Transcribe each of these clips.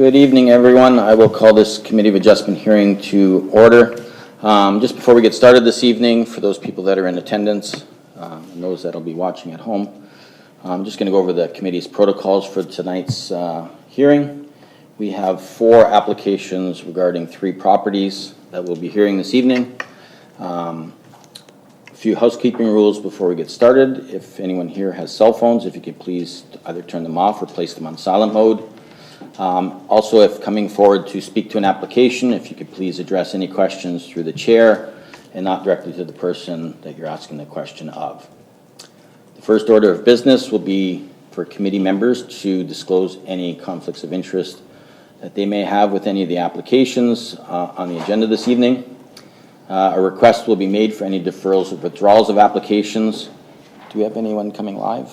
Good evening, everyone. I will call this Committee of Adjustment hearing to order. Just before we get started this evening, for those people that are in attendance and those that will be watching at home, I'm just going to go over the committee's protocols for tonight's hearing. We have 4 applications regarding 3 properties that we'll be hearing this evening. A few housekeeping rules before we get started. If anyone here has cell phones, if you could please either turn them off or place them on silent mode. Also, if coming forward to speak to an application, if you could please address any questions through the chair and not directly to the person that you're asking the question of. The first order of business will be for committee members to disclose any conflicts of interest that they may have with any of the applications on the agenda this evening. A request will be made for any deferrals or withdrawals of applications. Do we have anyone coming live?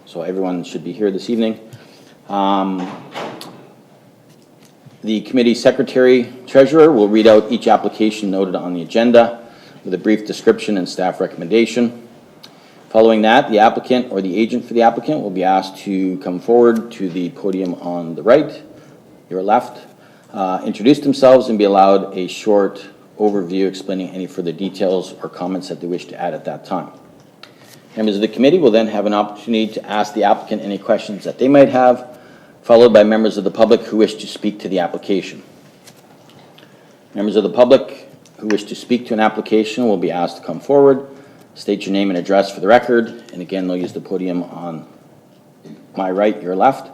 So everyone should be here this evening. The committee secretary treasurer will read out each application noted on the agenda with a brief description and staff recommendation. Following that, the applicant or the agent for the applicant will be asked to come forward to the podium on the right, your left, introduce themselves and be allowed a short overview explaining any further details or comments that they wish to add at that time. Members of the committee will then have an opportunity to ask the applicant any questions that they might have, followed by members of the public who wish to speak to the application. Members of the public who wish to speak to an application will be asked to come forward, state your name and address for the record, and again, they'll use the podium on my right, your left.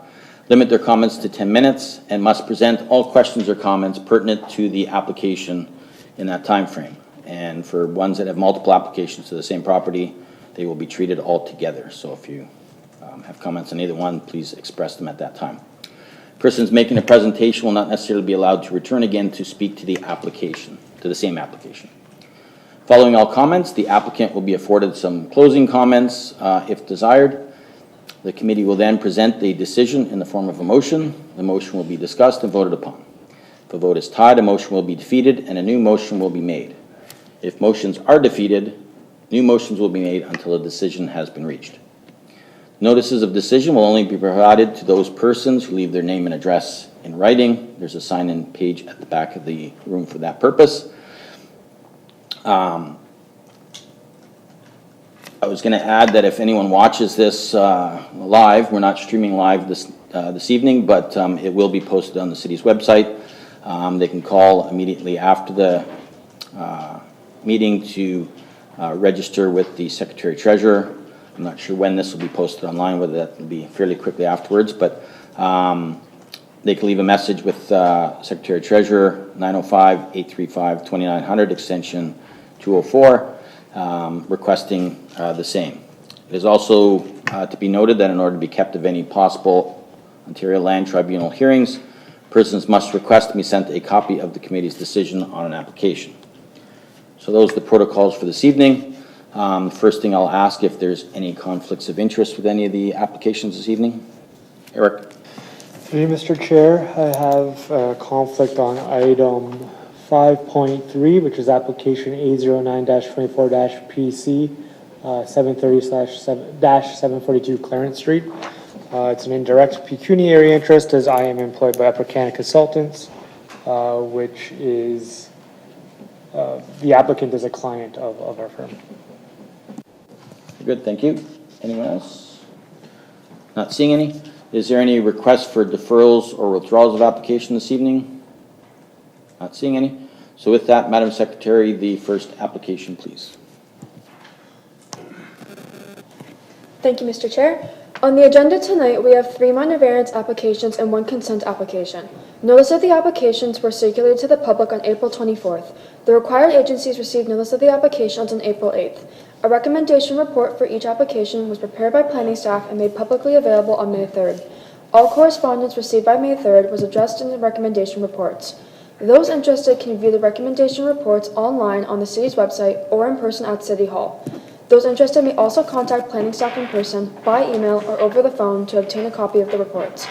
Limit their comments to 10 minutes and must present all questions or comments pertinent to the application in that time frame. And for ones that have multiple applications to the same property, they will be treated all together. So if you have comments on either one, please express them at that time. Persons making a presentation will not necessarily be allowed to return again to speak to the application, to the same application. Following all comments, the applicant will be afforded some closing comments if desired. The committee will then present the decision in the form of a motion. The motion will be discussed and voted upon. If a vote is tied, a motion will be defeated and a new motion will be made. If motions are defeated, new motions will be made until a decision has been reached. Notices of decision will only be provided to those persons who leave their name and address in writing. There's a sign-in page at the back of the room for that purpose. I was going to add that if anyone watches this live, we're not streaming live this evening, but it will be posted on the city's website. They can call immediately after the meeting to register with the Secretary Treasurer. I'm not sure when this will be posted online, whether that will be fairly quickly afterwards, but they can leave a message with Secretary Treasurer 905-835-2900 extension 204 requesting the same. It is also to be noted that in order to be kept of any possible Ontario Land Tribunal hearings, persons must request to be sent a copy of the committee's decision on an application. So those are the protocols for this evening. First thing I'll ask if there's any conflicts of interest with any of the applications this evening. Eric. Through you, Mr. Chair, I have a conflict on item 5.3, which is application A09-24-PC 730/742 Clarence Street. It's an indirect pecuniary interest as I am employed by Upper Canada Consultants, which is the applicant is a client of our firm. Good, thank you. Anyone else? Not seeing any. Is there any request for deferrals or withdrawals of application this evening? Not seeing any. So with that, Madam Secretary, the first application, please. Thank you, Mr. Chair. On the agenda tonight, we have 3 minor variance applications and 1 consent application. Notice of the applications were circulated to the public on April 24th. The required agencies received notice of the applications on April 8th. A recommendation report for each application was prepared by planning staff and made publicly available on May 3rd. All correspondence received by May 3rd was addressed in the recommendation reports. Those interested can view the recommendation reports online on the city's website or in person at City Hall. Those interested may also contact planning staff in person, by email, or over the phone to obtain a copy of the reports.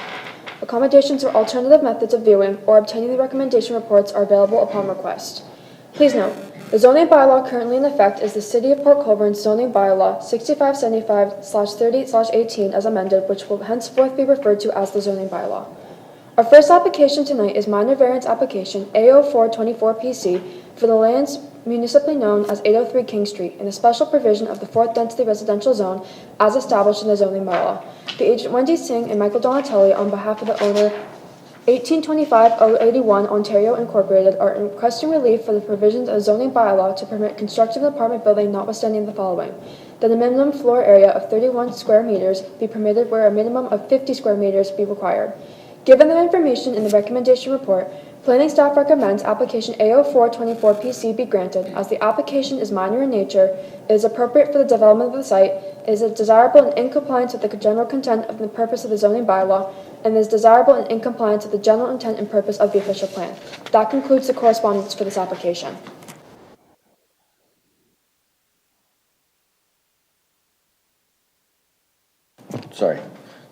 Accommodations or alternative methods of viewing or obtaining the recommendation reports are available upon request. Please note, the zoning bylaw currently in effect is the City of Port Colborne zoning bylaw 6575/30/18 as amended, which will henceforth be referred to as the zoning bylaw. Our first application tonight is minor variance application A0424PC for the lands municipally known as 803 King Street in a special provision of the 4th Density Residential Zone as established in the zoning bylaw. The agent Wendy Singh and Michael Donatelli on behalf of the owner 1825-081 Ontario Incorporated are requesting relief for the provisions of zoning bylaw to permit construction of apartment building notwithstanding the following. That a minimum floor area of 31 square meters be permitted where a minimum of 50 square meters be required. Given the information in the recommendation report, planning staff recommends application A0424PC be granted as the application is minor in nature, it is appropriate for the development of the site, it is desirable and in compliance with the general content of the purpose of the zoning bylaw, and is desirable and in compliance with the general intent and purpose of the official plan. That concludes the correspondence for this application. Sorry,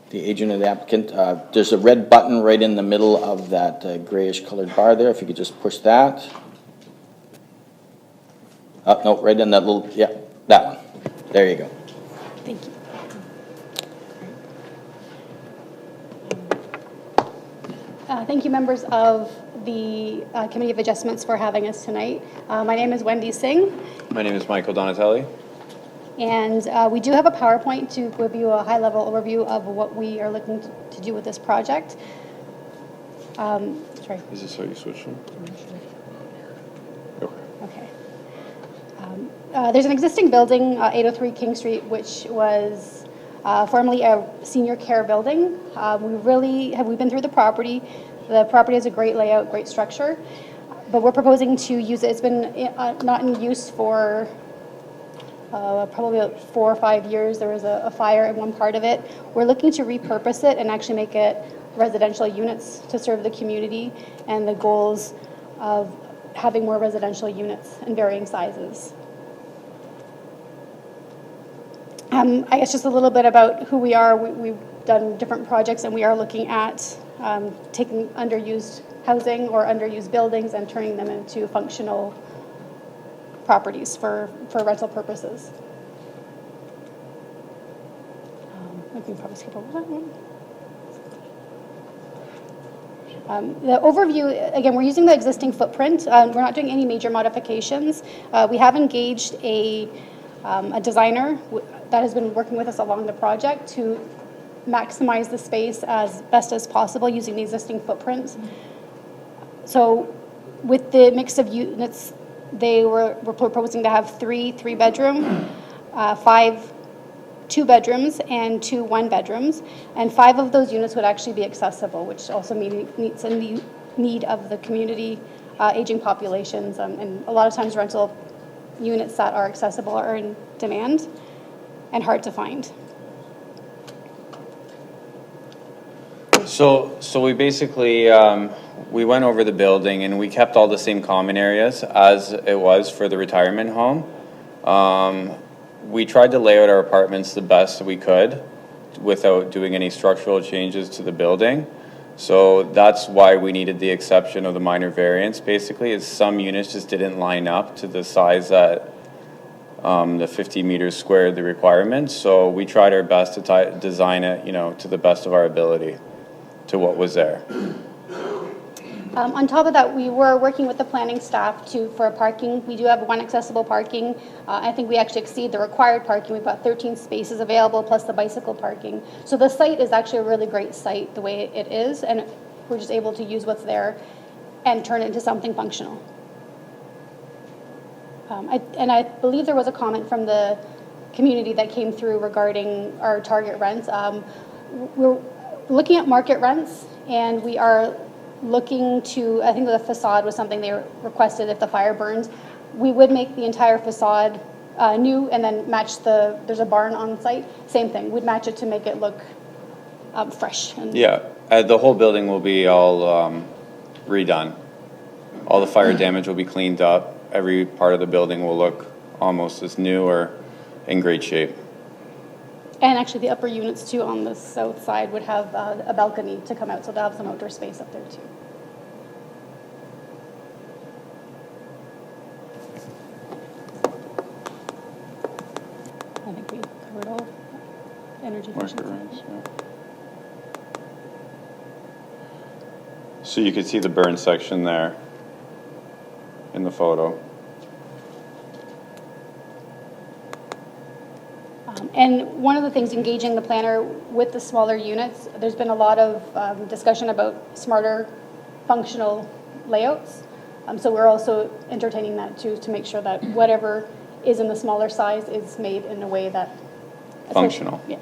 the agent of the applicant. There's a red button right in the middle of that grayish colored bar there. If you could just push that. No, right in that little, yeah, that one. There you go. Thank you. Thank you, members of the Committee of Adjustments, for having us tonight. My name is Wendy Singh, My name is Michael Donatelli. and we do have a PowerPoint to give you a high-level overview of what we are looking to do with this project. Sorry. Is this how you switch them? Okay. Okay. There's an existing building, 803 King Street, which was formerly a senior care building. We've been through the property. The property has a great layout, great structure, but we're proposing to use it. It's been not in use for probably about 4 or 5 years. There was a fire in one part of it. We're looking to repurpose it and actually make it residential units to serve the community, and the goals of having more residential units in varying sizes. I guess just a little bit about who we are. We've done different projects, and we are looking at taking underused housing or underused buildings and turning them into functional properties for rental purposes. I can probably skip over that one. The overview, again, we're using the existing footprint. We're not doing any major modifications. We have engaged a designer that has been working with us along the project to maximize the space as best as possible using the existing footprint. So with the mix of units, we're proposing to have 3 3-bedroom, 5 2-bedrooms, and 2 1-bedrooms, and 5 of those units would actually be accessible, which also meets a need of the community, aging populations, and a lot of times rental units that are accessible are in demand and hard to find. So we basically, we went over the building and we kept all the same common areas as it was for the retirement home. We tried to lay out our apartments the best we could without doing any structural changes to the building. So that's why we needed the exception of the minor variance, basically, is some units just didn't line up to the size that the 50 meters squared the requirements. So we tried our best to design it, to the best of our ability to what was there. On top of that, we were working with the planning staff for parking. We do have 1 accessible parking. I think we actually exceed the required parking. We've got 13 spaces available plus the bicycle parking. So the site is actually a really great site the way it is, and we're just able to use what's there and turn it into something functional. I believe there was a comment from the community that came through regarding our target rents. We're looking at market rents, and we are looking to, I think the facade was something they requested if the fire burns. We would make the entire facade new and then match there's a barn on site, same thing. We'd match it to make it look fresh. Yeah, the whole building will be all redone. All the fire damage will be cleaned up. Every part of the building will look almost as new or in great shape. And actually the upper units too on the south side would have a balcony to come out, so they'll have some outdoor space up there too. I think we covered all energy efficiency. So you can see the burn section there in the photo. And one of the things, engaging the planner with the smaller units, there's been a lot of discussion about smarter functional layouts. So we're also entertaining that too, to make sure that whatever is in the smaller size is made in a way that. Functional. Yeah.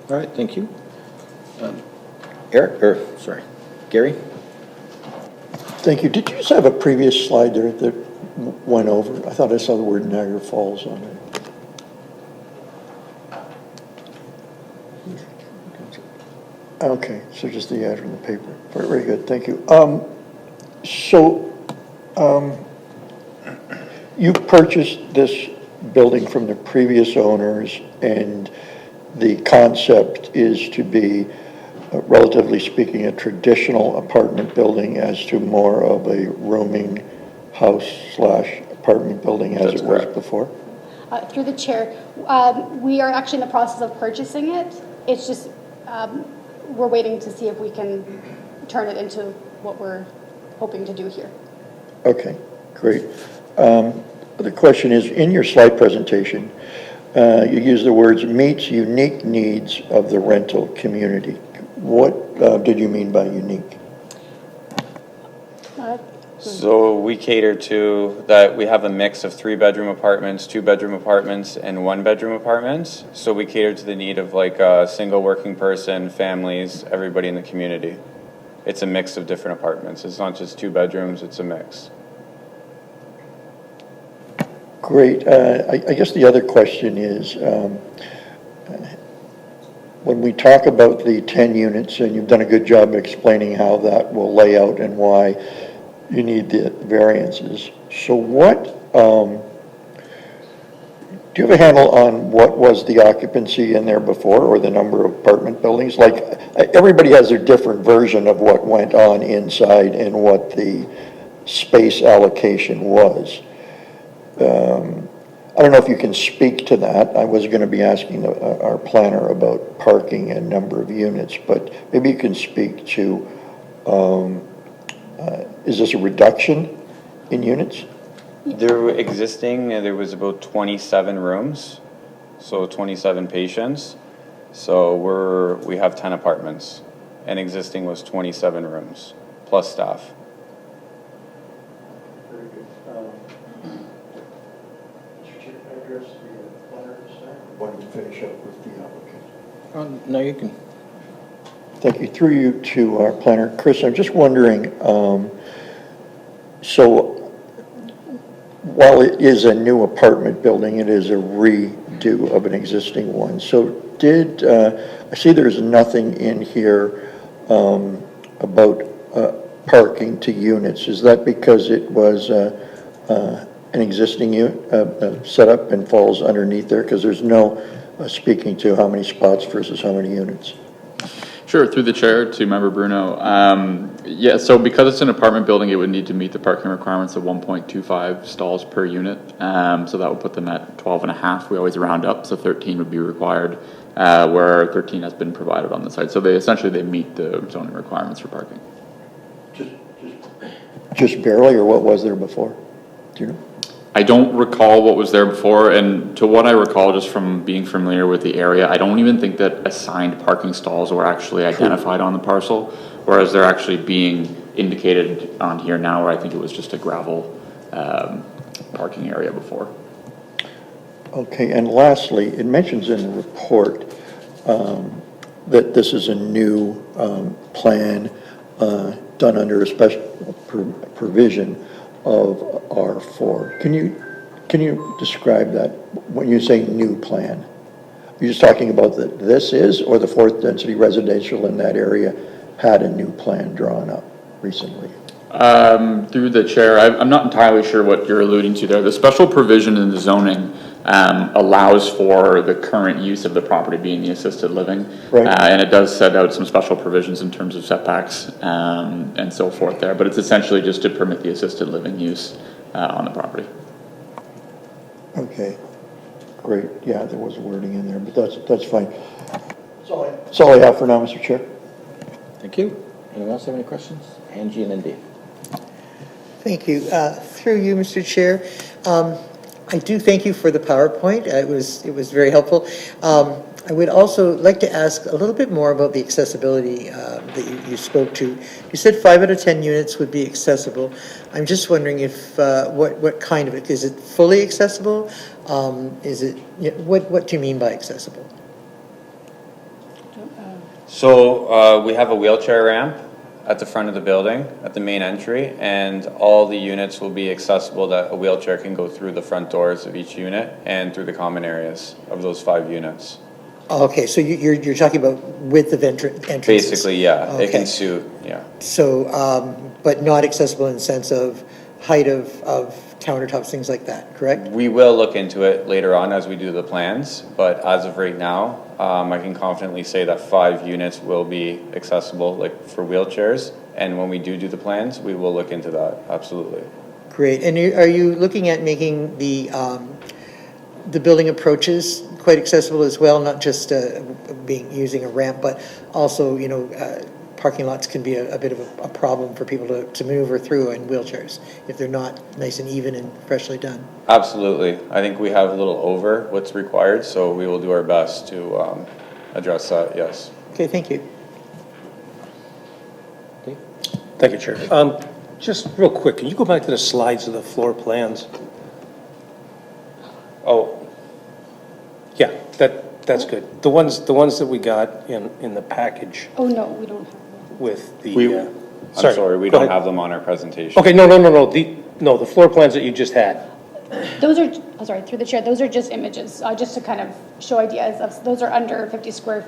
All right, thank you. Gary? Thank you. Did you just have a previous slide there that went over? I thought I saw the word Niagara Falls on it. Okay, so just the ad in the paper. Very, very good, thank you. You purchased this building from the previous owners, and the concept is to be, relatively speaking, a traditional apartment building as to more of a rooming house / apartment building as That's it was correct. before? Through the chair, we are actually in the process of purchasing it. It's just, we're waiting to see if we can turn it into what we're hoping to do here. Okay, great. The question is, in your slide presentation, you use the words "meets unique needs of the rental community." What did you mean by unique? So we cater to that. We have a mix of 3-bedroom apartments, 2-bedroom apartments, and 1-bedroom apartments. So we cater to the need of like a single working person, families, everybody in the community. It's a mix of different apartments. It's not just 2 bedrooms, it's a mix. Great. I guess the other question is, when we talk about the 10 units, and you've done a good job explaining how that will lay out and why you need the variances. So what, do you have a handle on what was the occupancy in there before, or the number of apartment buildings? Like, everybody has their different version of what went on inside and what the space allocation was. I don't know if you can speak to that. I was going to be asking our planner about parking and number of units, but maybe you can speak to, is this a reduction in units? There was about 27 rooms, so 27 patients. So we have 10 apartments, and existing was 27 rooms, plus staff. Very good. Mr. Chair, can I address the planner this time? Why don't you finish up with the applicant? No, you can. Thank you. Through you to our planner. Chris, I'm just wondering, so while it is a new apartment building, it is a redo of an existing one. So I see there's nothing in here about parking to units. Is that because it was an existing setup and falls underneath there? Because there's no speaking to how many spots versus how many units. Sure, through the chair to member Bruno. Yeah, so because it's an apartment building, it would need to meet the parking requirements of 1.25 stalls per unit. So that would put them at 12 and a half. We always round up, so 13 would be required, where 13 has been provided on the site. So they meet the zoning requirements for parking. Just barely, or what was there before? Do you know? I don't recall what was there before, and to what I recall just from being familiar with the area, I don't even think that assigned parking stalls were actually identified on the parcel, whereas they're actually being indicated on here now, where I think it was just a gravel parking area before. Okay, and lastly, it mentions in the report that this is a new plan done under a special provision of R4. Can you describe that when you say new plan? Are you just talking about that this is, or the fourth density residential in that area had a new plan drawn up recently? Through the chair, I'm not entirely sure what you're alluding to there. The special provision in the zoning allows for the current use of the property being the assisted living. Right. And it does set out some special provisions in terms of setbacks and so forth there, but it's essentially just to permit the assisted living use on the property. Okay, great. Yeah, there was wording in there, but that's fine. That's all I have for now, Mr. Chair. Thank you. Anyone else have any questions? Angie and then Dave. Thank you. Through you, Mr. Chair, I do thank you for the PowerPoint. It was very helpful. I would also like to ask a little bit more about the accessibility that you spoke to. You said 5 out of 10 units would be accessible. I'm just wondering if what kind of it is it fully accessible? Is it what do you mean by accessible? So we have a wheelchair ramp at the front of the building, at the main entry, and all the units will be accessible that a wheelchair can go through the front doors of each unit and through the common areas of those 5 units. Okay, so you're talking about width of entrances? Basically, yeah, it can Okay. suit, yeah. So, but not accessible in the sense of height of countertops, things like that, correct? We will look into it later on as we do the plans, but as of right now, I can confidently say that 5 units will be accessible, like for wheelchairs. And when we do the plans, we will look into that, absolutely. Great. And are you looking at making the building approaches quite accessible as well, not just using a ramp, but also, parking lots can be a bit of a problem for people to maneuver through in wheelchairs if they're not nice and even and freshly done. Absolutely. I think we have a little over what's required, so we will do our best to address that, yes. Okay, thank you. Thank you, Chair. Just real quick, can you go back to the slides of the floor plans? Oh, Yeah, that's good. The ones that we got in the package Oh, no, we don't have with the, I'm sorry, we go don't ahead. have them on our presentation. Okay, no, the floor plans that you just had. Those are, sorry, through the chair, those are just images, just to kind of show ideas of, those are under 50 square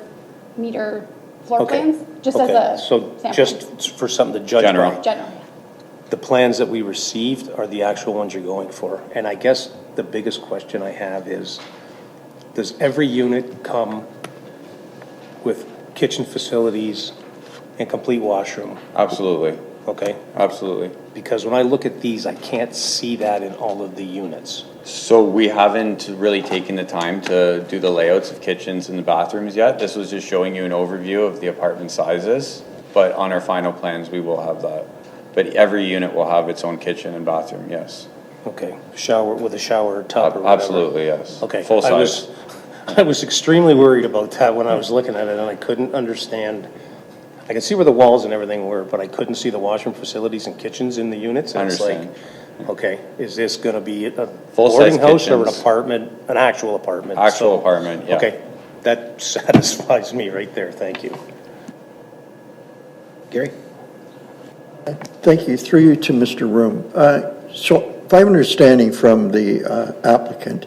meter floor Okay. plans, just as Okay, a so sample. just for something to judge General. by. General. The plans that we received are the actual ones you're going for. And I guess the biggest question I have is, does every unit come with kitchen facilities and complete washroom? Absolutely, Okay? absolutely. Because when I look at these, I can't see that in all of the units. So we haven't really taken the time to do the layouts of kitchens and the bathrooms yet. This was just showing you an overview of the apartment sizes, but on our final plans, we will have that. But every unit will have its own kitchen and bathroom, yes. Okay, shower, with a shower tub or whatever. Absolutely, yes. Okay. Full size. I was extremely worried about that when I was looking at it, and I couldn't understand. I could see where the walls and everything were, but I couldn't see the washroom facilities and kitchens in the units. And it's like, Understand. okay, is this gonna be a Full-size boarding house or an kitchens. apartment, an actual apartment? Actual So, apartment, yeah. Okay, that satisfies me right there, thank you. Gary? Thank you. Through you to Mr. Room. So if I'm understanding from the applicant,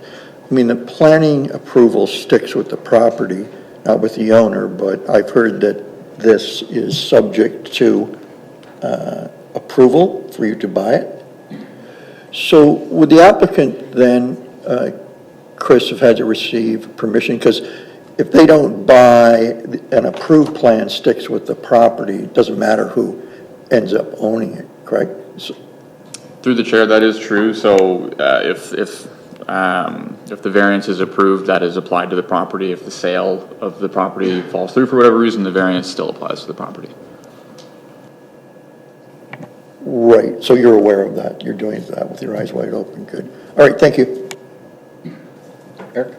I mean, the planning approval sticks with the property, not with the owner, but I've heard that this is subject to approval for you to buy it. So would the applicant then, Chris, have had to receive permission? Because if they don't buy, an approved plan sticks with the property, it doesn't matter who ends up owning it, correct? So, Through the chair, that is true. So if the variance is approved, that is applied to the property. If the sale of the property falls through for whatever reason, the variance still applies to the property. right, so you're aware of that. You're doing that with your eyes wide open. Good. All right, thank you. Eric?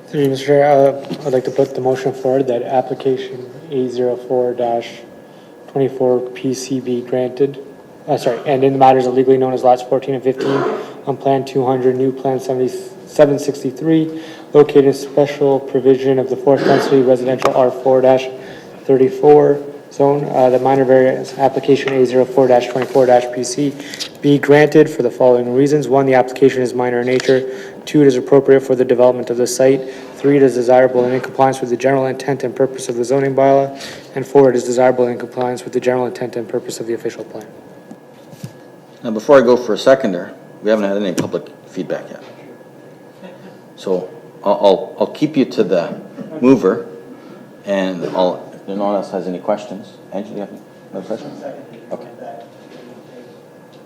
Through you, Mr. Chair, I'd like to put the motion forward that application A04-24 PCB granted, and in the matters of legally known as lots 14 and 15 on Plan 200, new Plan 763, located in special provision of the 4th density residential R4-34 zone. The minor variance application A04-24 PC be granted for the following reasons. 1, the application is minor in nature. 2, it is appropriate for the development of the site. 3, it is desirable and in compliance with the general intent and purpose of the zoning bylaw. And 4, it is desirable and in compliance with the general intent and purpose of the official plan. Now, before I go for a seconder, we haven't had any public feedback yet. So I'll keep you to the mover, and if no one else has any questions. Angie, do you have no questions? Okay.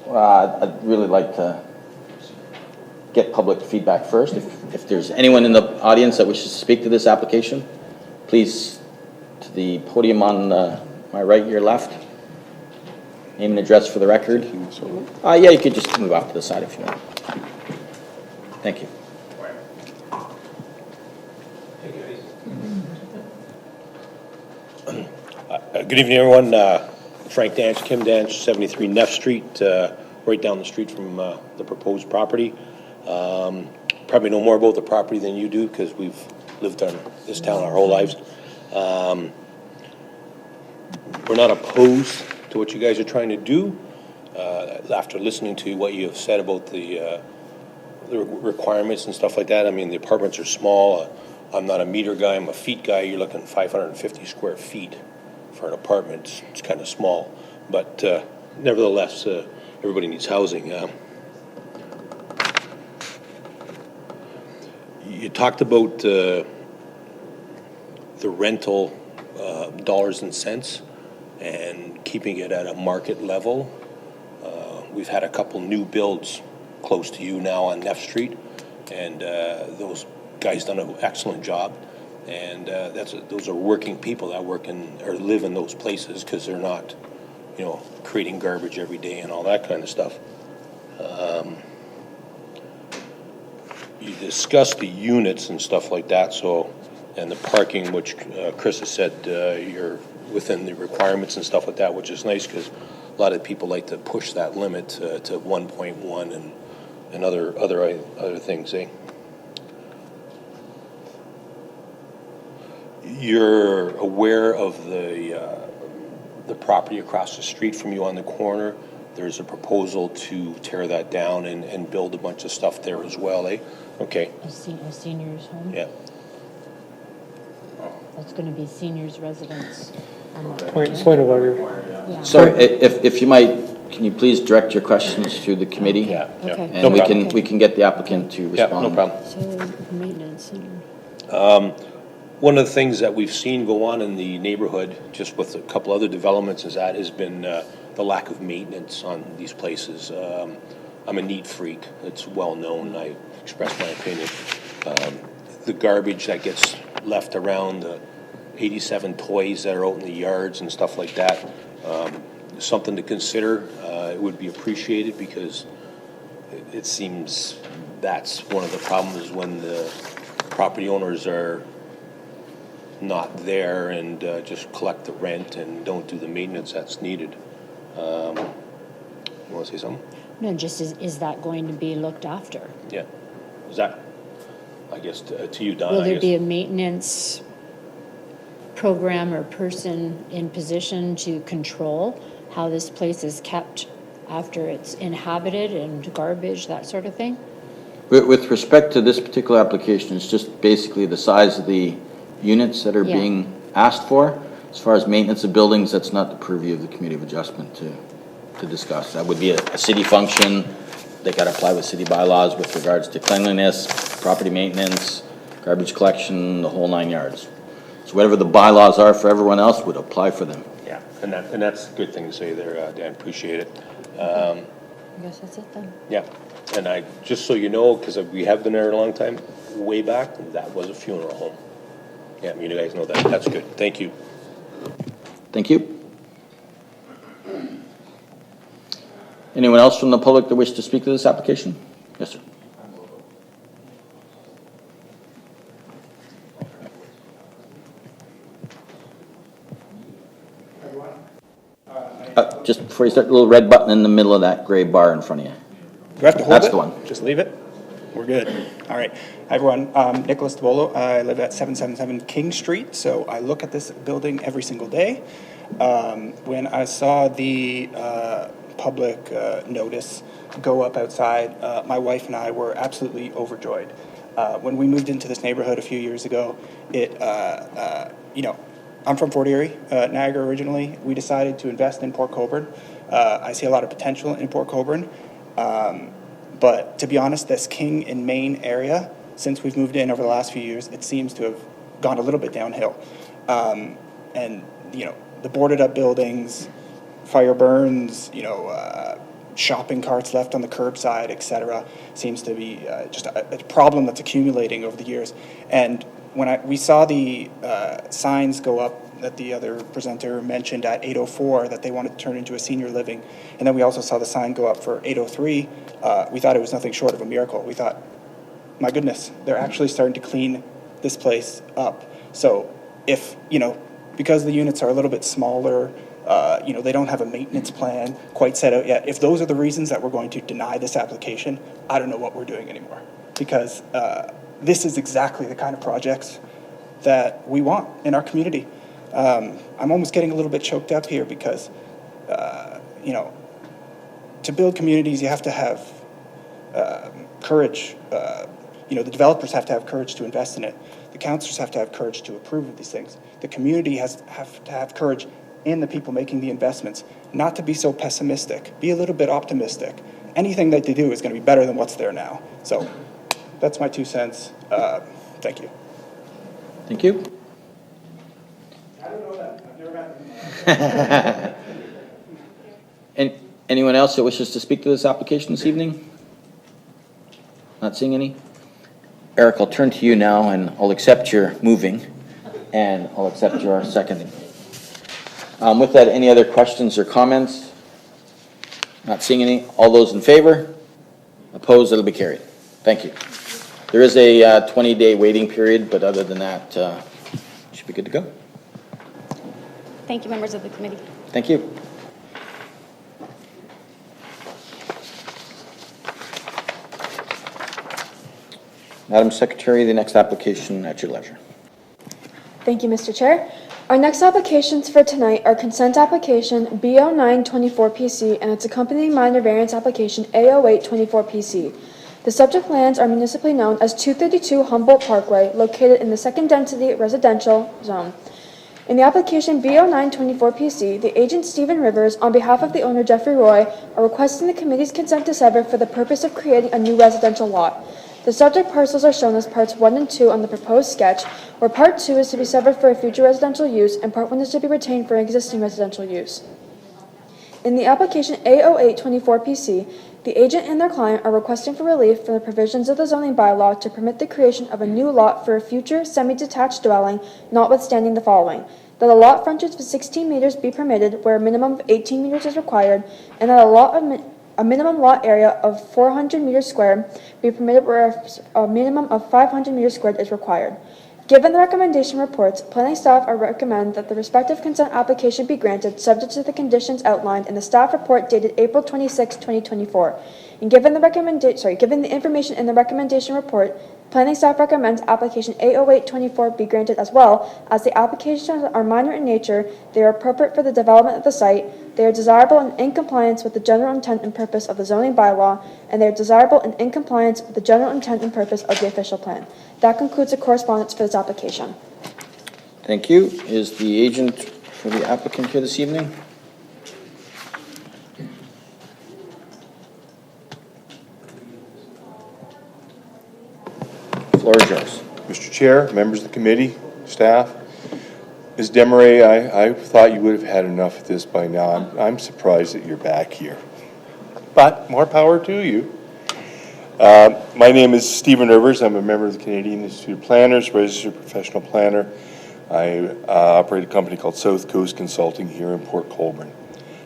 I'd really like to get public feedback first. If there's anyone in the audience that wishes to speak to this application, please to the podium on my right, your left. Name and address for the record. Yeah, you could just move off to the side if you want. Thank you. Good evening, everyone. Frank Danch, Kim Danch, 73 Neff Street, right down the street from the proposed property. Probably know more about the property than you do because we've lived in this town our whole lives. We're not opposed to what you guys are trying to do. After listening to what you have said about the requirements and stuff like that, I mean, the apartments are small. I'm not a meter guy, I'm a feet guy. You're looking 550 square feet for an apartment. It's kind of small, but nevertheless, everybody needs housing. You talked about the rental dollars and cents and keeping it at a market level. We've had a couple new builds close to you now on Neff Street, and those guys done an excellent job. And those are working people that work in or live in those places because they're not, creating garbage every day and all that kind of stuff. You discussed the units and stuff like that, and the parking, which Chris has said you're within the requirements and stuff like that, which is nice because a lot of people like to push that limit to 1.1 and other things. You're aware of the property across the street from you on the corner. There's a proposal to tear that down and build a bunch of stuff there as well, eh? Okay. A senior's home? Yeah. That's going to be seniors' residence. Point of order. Yeah. Sorry, if you might, can you please direct your questions through the committee? Yeah. Okay. And No we problem. can get the applicant to Yeah, respond. no problem. So maintenance center. One of the things that we've seen go on in the neighborhood, just with a couple other developments, has been the lack of maintenance on these places. I'm a neat freak. It's well known. I express my opinion. The garbage that gets left around, the 87 toys that are out in the yards and stuff like that, something to consider. It would be appreciated because it seems that's one of the problems when the property owners are not there and just collect the rent and don't do the maintenance that's needed. You want to say something? No, just is that going to be looked after? Yeah. Is that, I guess, to you, Don? Will I there guess. be a maintenance program or person in position to control how this place is kept after it's inhabited and garbage, that sort of thing? With respect to this particular application, it's just basically the size of the units that are Yeah. being asked for. As far as maintenance of buildings, that's not the purview of the Committee of Adjustment to discuss. That would be a city function. They got to apply with city bylaws with regards to cleanliness, property maintenance, garbage collection, the whole 9 yards. So whatever the bylaws are for everyone else would apply for them. Yeah, and that's a good thing to say there, Dan. Appreciate it. I guess that's it then. Yeah, and I, just so you know, because we have been there a long time, way back, that was a funeral home. Yeah, you guys know that. That's good. Thank you. Thank you. Anyone else from the public that wish to speak to this application? Yes, sir. Just before you start, the little red button in the middle of that gray bar in front of you. Do I have to hold That's it? the one. Just leave it? We're good. All right. Hi, everyone. Nicholas DeVolo. I live at 777 King Street, so I look at this building every single day. When I saw the public notice go up outside, my wife and I were absolutely overjoyed. When we moved into this neighborhood a few years ago, I'm from Fort Erie, Niagara originally. We decided to invest in Port Colborne. I see a lot of potential in Port Colborne. But to be honest, this King and Main area, since we've moved in over the last few years, it seems to have gone a little bit downhill. And, the boarded up buildings, fire burns, shopping carts left on the curbside, et cetera, seems to be just a problem that's accumulating over the years. And when we saw the signs go up that the other presenter mentioned at 804 that they wanted to turn into a senior living, and then we also saw the sign go up for 803, we thought it was nothing short of a miracle. We thought, my goodness, they're actually starting to clean this place up. So if, because the units are a little bit smaller, they don't have a maintenance plan quite set out yet. If those are the reasons that we're going to deny this application, I don't know what we're doing anymore. Because this is exactly the kind of projects that we want in our community. I'm almost getting a little bit choked up here because, to build communities, you have to have courage. The developers have to have courage to invest in it. The councillors have to have courage to approve of these things. The community have to have courage in the people making the investments, not to be so pessimistic. Be a little bit optimistic. Anything that they do is going to be better than what's there now. So that's my 2 cents. Thank you. Thank you. I don't know that. I've never met them. And anyone else that wishes to speak to this application this evening? Not seeing any? Eric, I'll turn to you now, and I'll accept your moving, and I'll accept your seconding. With that, any other questions or comments? Not seeing any. All those in favor? Opposed? It'll be carried. Thank you. There is a 20-day waiting period, but other than that, should be good to go. Thank you, members of the committee. Thank you. Madam Secretary, the next application at your leisure. Thank you, Mr. Chair. Our next applications for tonight are consent application B0924PC and its accompanying minor variance application A0824PC. The subject lands are municipally known as 232 Humboldt Parkway, located in the second density residential zone. In the application B0924PC, the agent Stephen Rivers, on behalf of the owner Jeffrey Roy, are requesting the committee's consent to sever for the purpose of creating a new residential lot. The subject parcels are shown as parts 1 and 2 on the proposed sketch, where part 2 is to be severed for a future residential use and part 1 is to be retained for existing residential use. In the application A0824PC, the agent and their client are requesting for relief from the provisions of the zoning bylaw to permit the creation of a new lot for a future semi-detached dwelling, notwithstanding the following: that a lot frontage of 16 meters be permitted where a minimum of 18 meters is required, and that a minimum lot area of 400 meters square be permitted where a minimum of 500 meters squared is required. Given the recommendation reports, planning staff recommend that the respective consent application be granted subject to the conditions outlined in the staff report dated April 26, 2024. And given the information in the recommendation report, planning staff recommends application A0824 be granted as well, as the applications are minor in nature, they are appropriate for the development of the site, they are desirable and in compliance with the general intent and purpose of the zoning bylaw, and they are desirable and in compliance with the general intent and purpose of the official plan. That concludes the correspondence for this application. Thank you. Is the agent for the applicant here this evening? Floor is yours. Mr. Chair, members of the committee, staff, Ms. Desmarais, I thought you would have had enough of this by now. I'm surprised that you're back here. But more power to you. My name is Stephen Rivers. I'm a member of the Canadian Institute of Planners, registered professional planner. I operate a company called South Coast Consulting here in Port Colborne.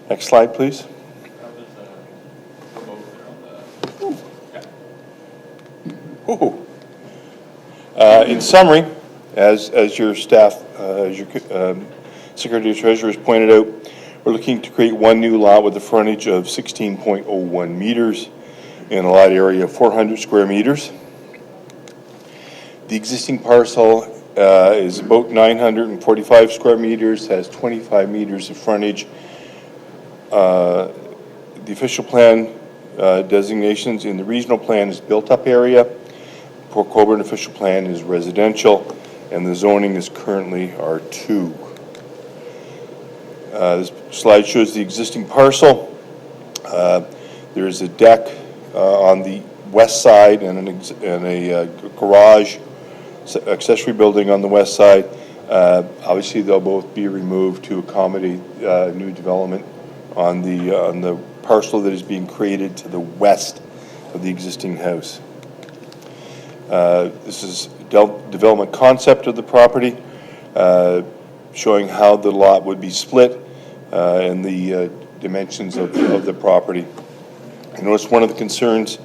Next slide, please. Ooh. In summary, as your staff, as your Secretary of Treasurer has pointed out, we're looking to create one new lot with a frontage of 16.01 meters in a lot area of 400 square meters. The existing parcel is about 945 square meters, has 25 meters of frontage. The official plan designations in the regional plan is built-up area. Port Colborne official plan is residential, and the zoning is currently R2. This slide shows the existing parcel. There is a deck on the west side and a garage accessory building on the west side. Obviously, they'll both be removed to accommodate new development on the parcel that is being created to the west of the existing house. This is development concept of the property, showing how the lot would be split and the dimensions of the property. I noticed one of the concerns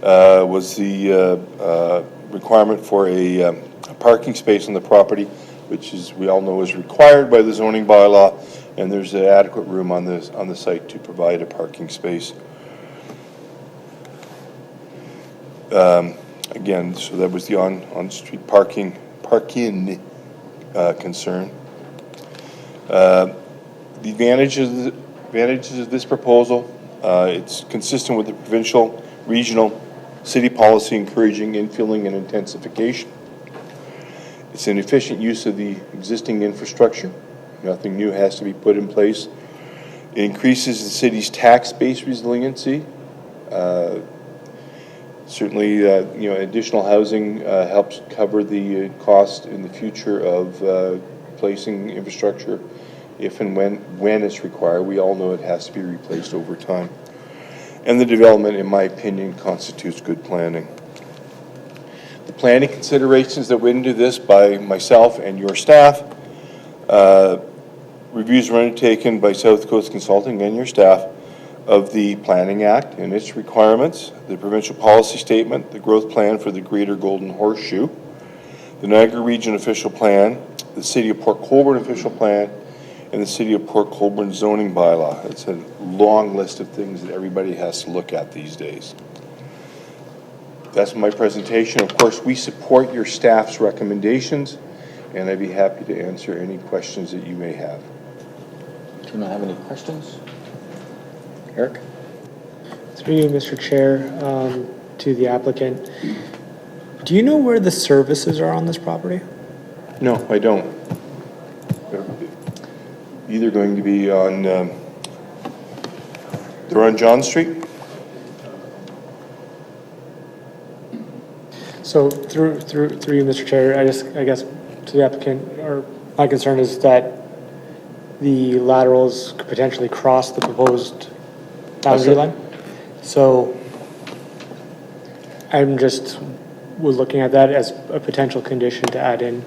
was the requirement for a parking space on the property, which is, we all know, is required by the zoning bylaw, and there's adequate room on the site to provide a parking space. Again, so that was the on-street parking concern. The advantages of this proposal, it's consistent with the provincial, regional, city policy encouraging infilling and intensification. It's an efficient use of the existing infrastructure. Nothing new has to be put in place. It increases the city's tax base resiliency. Certainly, additional housing helps cover the cost in the future of replacing infrastructure if and when it's required. We all know it has to be replaced over time. And the development, in my opinion, constitutes good planning. The planning considerations that went into this by myself and your staff, reviews were undertaken by South Coast Consulting and your staff of the Planning Act and its requirements, the provincial policy statement, the growth plan for the Greater Golden Horseshoe, the Niagara Region official plan, the City of Port Colborne official plan, and the City of Port Colborne zoning bylaw. It's a long list of things that everybody has to look at these days. That's my presentation. Of course, we support your staff's recommendations, and I'd be happy to answer any questions that you may have. Do you have any questions? Eric? Through you, Mr. Chair, to the applicant. Do you know where the services are on this property? No, I don't. They're either going to be on, they're on John Street? So through you, Mr. Chair, I guess to the applicant, or my concern is that the laterals could potentially cross the proposed boundary line. So I'm just was looking at that as a potential condition to add in,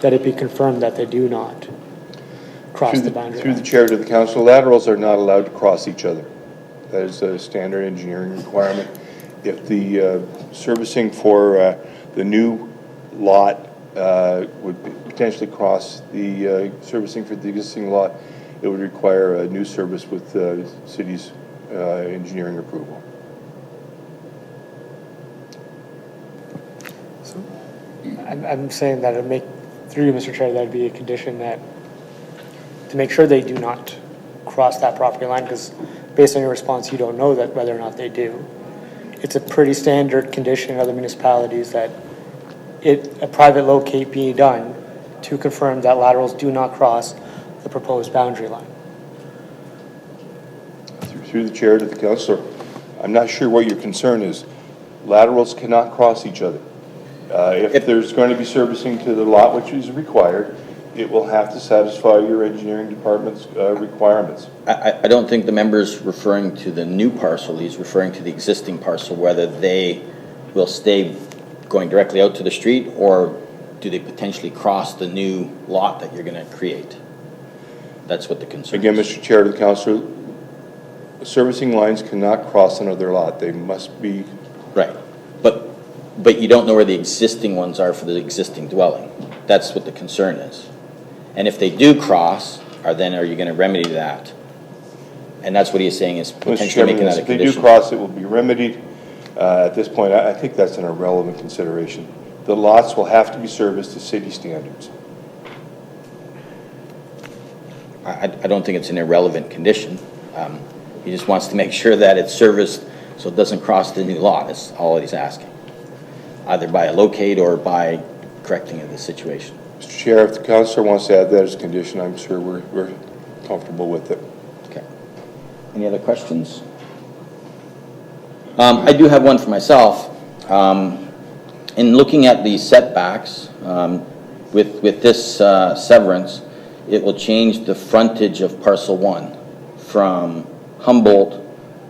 that it be confirmed that they do not cross the boundary Through line. the chair to the council, laterals are not allowed to cross each other. That is a standard engineering requirement. If the servicing for the new lot would potentially cross the servicing for the existing lot, it would require a new service with the city's engineering approval. So I'm saying that it'd make, through you, Mr. Chair, that'd be a condition that, to make sure they do not cross that property line, because based on your response, you don't know that whether or not they do. It's a pretty standard condition in other municipalities that a private locate be done to confirm that laterals do not cross the proposed boundary line. Through the chair to the councillor, I'm not sure what your concern is. Laterals cannot cross each other. If there's going to be servicing to the lot which is required, it will have to satisfy your engineering department's requirements. I don't think the member's referring to the new parcel. He's referring to the existing parcel, whether they will stay going directly out to the street, or do they potentially cross the new lot that you're going to create? That's what the concern Again, is. Mr. Chair to the councillor, servicing lines cannot cross another lot. They must be. Right. But you don't know where the existing ones are for the existing dwelling. That's what the concern is. And if they do cross, are you going to remedy that? And that's what he's saying, is Mr. potentially Chairman, making that a if they condition. do cross, it will be remedied. At this point, I think that's an irrelevant consideration. The lots will have to be serviced to city standards. I don't think it's an irrelevant condition. He just wants to make sure that it's serviced so it doesn't cross the new lot. That's all he's asking, either by a locate or by correcting the situation. Mr. Chair, if the councillor wants to add that as a condition, I'm sure we're comfortable with it. Okay. Any other questions? I do have one for myself. In looking at the setbacks, with this severance, it will change the frontage of parcel 1 from Humboldt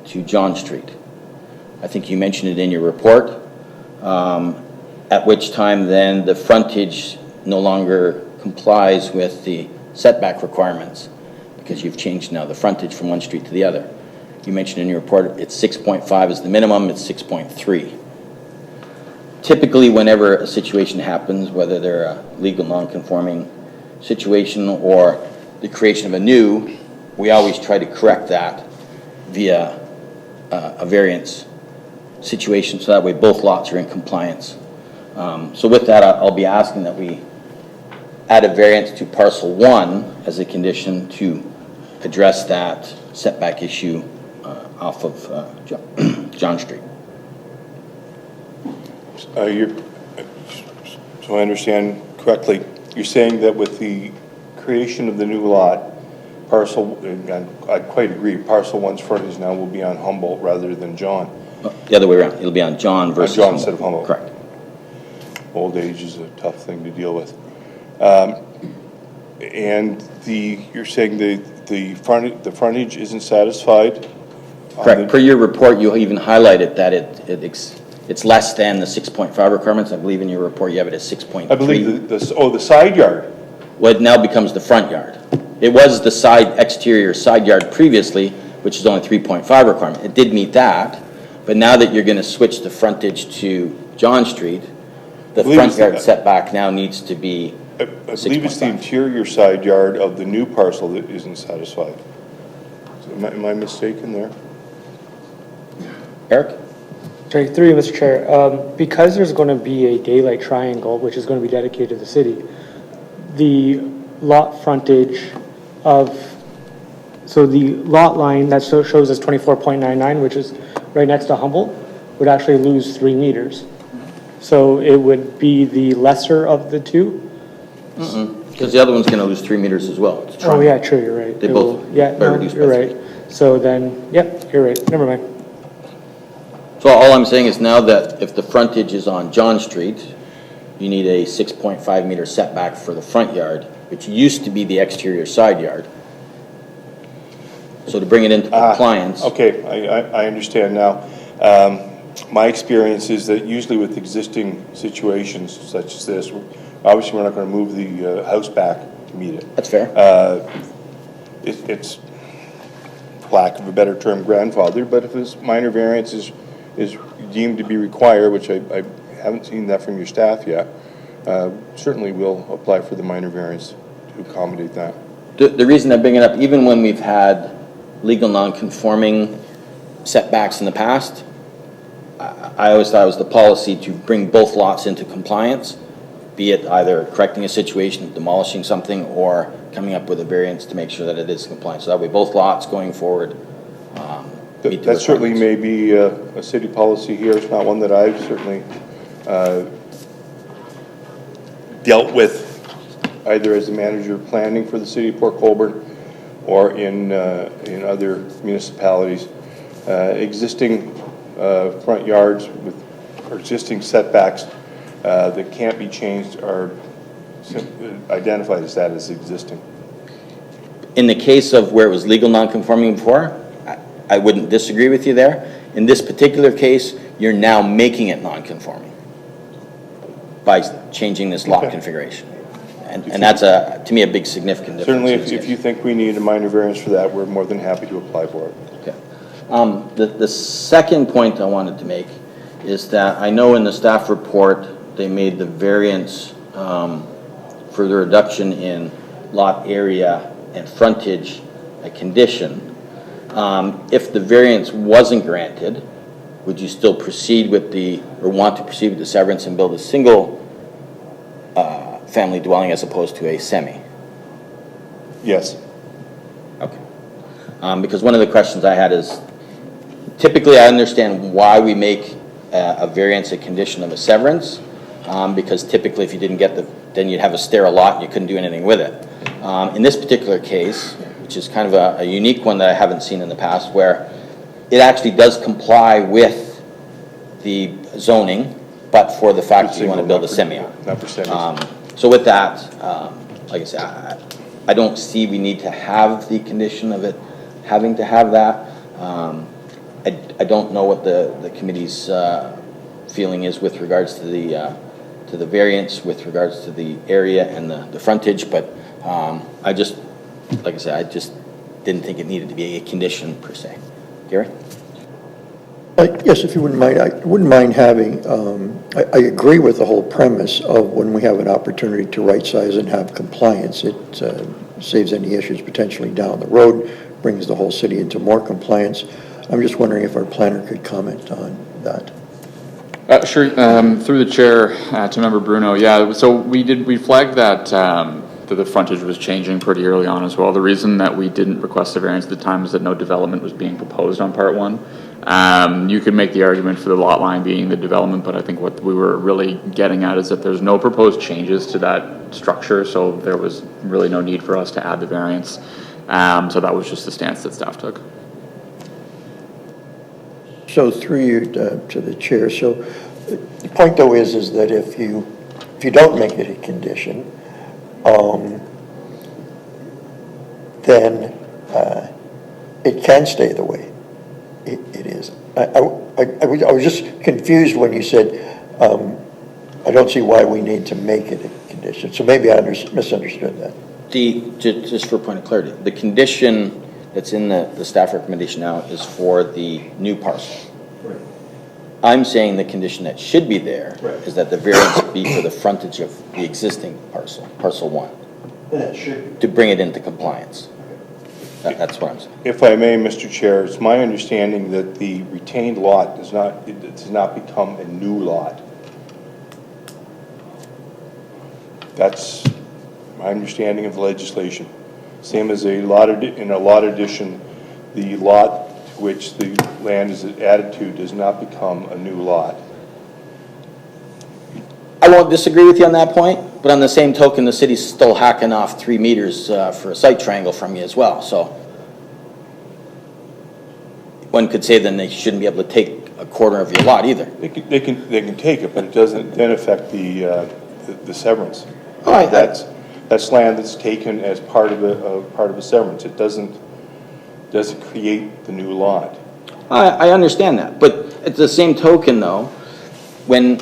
to John Street. I think you mentioned it in your report, at which time then the frontage no longer complies with the setback requirements because you've changed now the frontage from one street to the other. You mentioned in your report it's 6.5 is the minimum, it's 6.3. Typically, whenever a situation happens, whether they're a legal non-conforming situation or the creation of a new, we always try to correct that via a variance situation, so that way both lots are in compliance. So with that, I'll be asking that we add a variance to parcel 1 as a condition to address that setback issue off of John Street. So I understand correctly, you're saying that with the creation of the new lot, I quite agree, parcel 1's frontage now will be on Humboldt rather than John. The other way around, it'll be on John versus John instead of Humboldt. Correct. Old age is a tough thing to deal with. And you're saying the frontage isn't satisfied? Correct. Per your report, you even highlighted that it's less than the 6.5 requirements. I believe in your report you have it as 6.3. I believe the side yard. Well, it now becomes the front yard. It was the exterior side yard previously, which is only 3.5 requirement. It did meet that, but now that you're going to switch the frontage to John Street, the front yard setback now needs to be 6.5. I believe it's the interior side yard of the new parcel that isn't satisfied. So am I mistaken there? Eric? Sorry, through you, Mr. Chair. Because there's going to be a daylight triangle, which is going to be dedicated to the city, the lot frontage so the lot line that shows as 24.99, which is right next to Humboldt, would actually lose 3 meters. So it would be the lesser of the two. Because the other one's going to lose 3 meters as well. It's Oh, yeah, true, you're right. They both Yeah, no, reduced by you're 3. right. So then, yep, you're right. Never mind. So all I'm saying is now that if the frontage is on John Street, you need a 6.5 meter setback for the front yard, which used to be the exterior side yard. So to bring it into compliance. Okay, I understand now. My experience is that usually with existing situations such as this, obviously we're not going to move the house back to meet it. That's fair. It's, lack of a better term, grandfathered, but if this minor variance is deemed to be required, which I haven't seen that from your staff yet, certainly we'll apply for the minor variance to accommodate that. The reason I bring it up, even when we've had legal non-conforming setbacks in the past, I always thought it was the policy to bring both lots into compliance, be it either correcting a situation, demolishing something, or coming up with a variance to make sure that it is compliant. So that way both lots going forward meet the That certainly requirements. may be a city policy here. It's not one that I've certainly dealt with either as the manager of planning for the city of Port Colborne or in other municipalities. Existing front yards or existing setbacks that can't be changed are identified as that as existing. In the case of where it was legal non-conforming before, I wouldn't disagree with you there. In this particular case, you're now making it non-conforming by changing this lot configuration. And that's, to me, a big significant difference. Certainly, if you think we need a minor variance for that, we're more than happy to apply for it. Okay. The second point I wanted to make is that I know in the staff report, they made the variance for the reduction in lot area and frontage a condition. If the variance wasn't granted, would you still proceed with or want to proceed with the severance and build a single family dwelling as opposed to a semi? Yes. Okay. Because one of the questions I had is, typically I understand why we make a variance a condition of a severance, because typically if you didn't get then you'd have a sterile lot and you couldn't do anything with it. In this particular case, which is kind of a unique one that I haven't seen in the past, where it actually does comply with the zoning, but for the fact that you want to build a semi on it. Not for semis. So with that, like I said, I don't see we need to have the condition of it having to have that. I don't know what the committee's feeling is with regards to the variance, with regards to the area and the frontage, but I just, like I said, I just didn't think it needed to be a condition per se. Gary? Yes, if you wouldn't mind, I wouldn't mind having, I agree with the whole premise of when we have an opportunity to right-size and have compliance, it saves any issues potentially down the road, brings the whole city into more compliance. I'm just wondering if our planner could comment on that. Sure, through the chair to member Bruno, yeah, so we flagged that that the frontage was changing pretty early on as well. The reason that we didn't request a variance at the time is that no development was being proposed on part one. You could make the argument for the lot line being the development, but I think what we were really getting at is that there's no proposed changes to that structure, so there was really no need for us to add the variance. So that was just the stance that staff took. So through you to the chair, so the point though is that if you don't make it a condition, then it can stay the way it is. I was just confused when you said, I don't see why we need to make it a condition. So maybe I misunderstood that. Just for a point of clarity, the condition that's in the staff recommendation now is for the new parcel. Right. I'm saying the condition that should be there is that the variance be for the frontage of the existing parcel, parcel one, That should to bring it into compliance. That's what I'm saying. If I may, Mr. Chair, it's my understanding that the retained lot does not become a new lot. That's my understanding of the legislation. Same as in a lot addition, the lot to which the land is added to does not become a new lot. I won't disagree with you on that point, but on the same token, the city's still hacking off 3 meters for a site triangle from you as well. So one could say then they shouldn't be able to take a quarter of your lot either. They can take it, but it doesn't then affect the severance. All right, That's land that's taken as part of a severance. It doesn't create the new lot. I understand that, but at the same token, though, when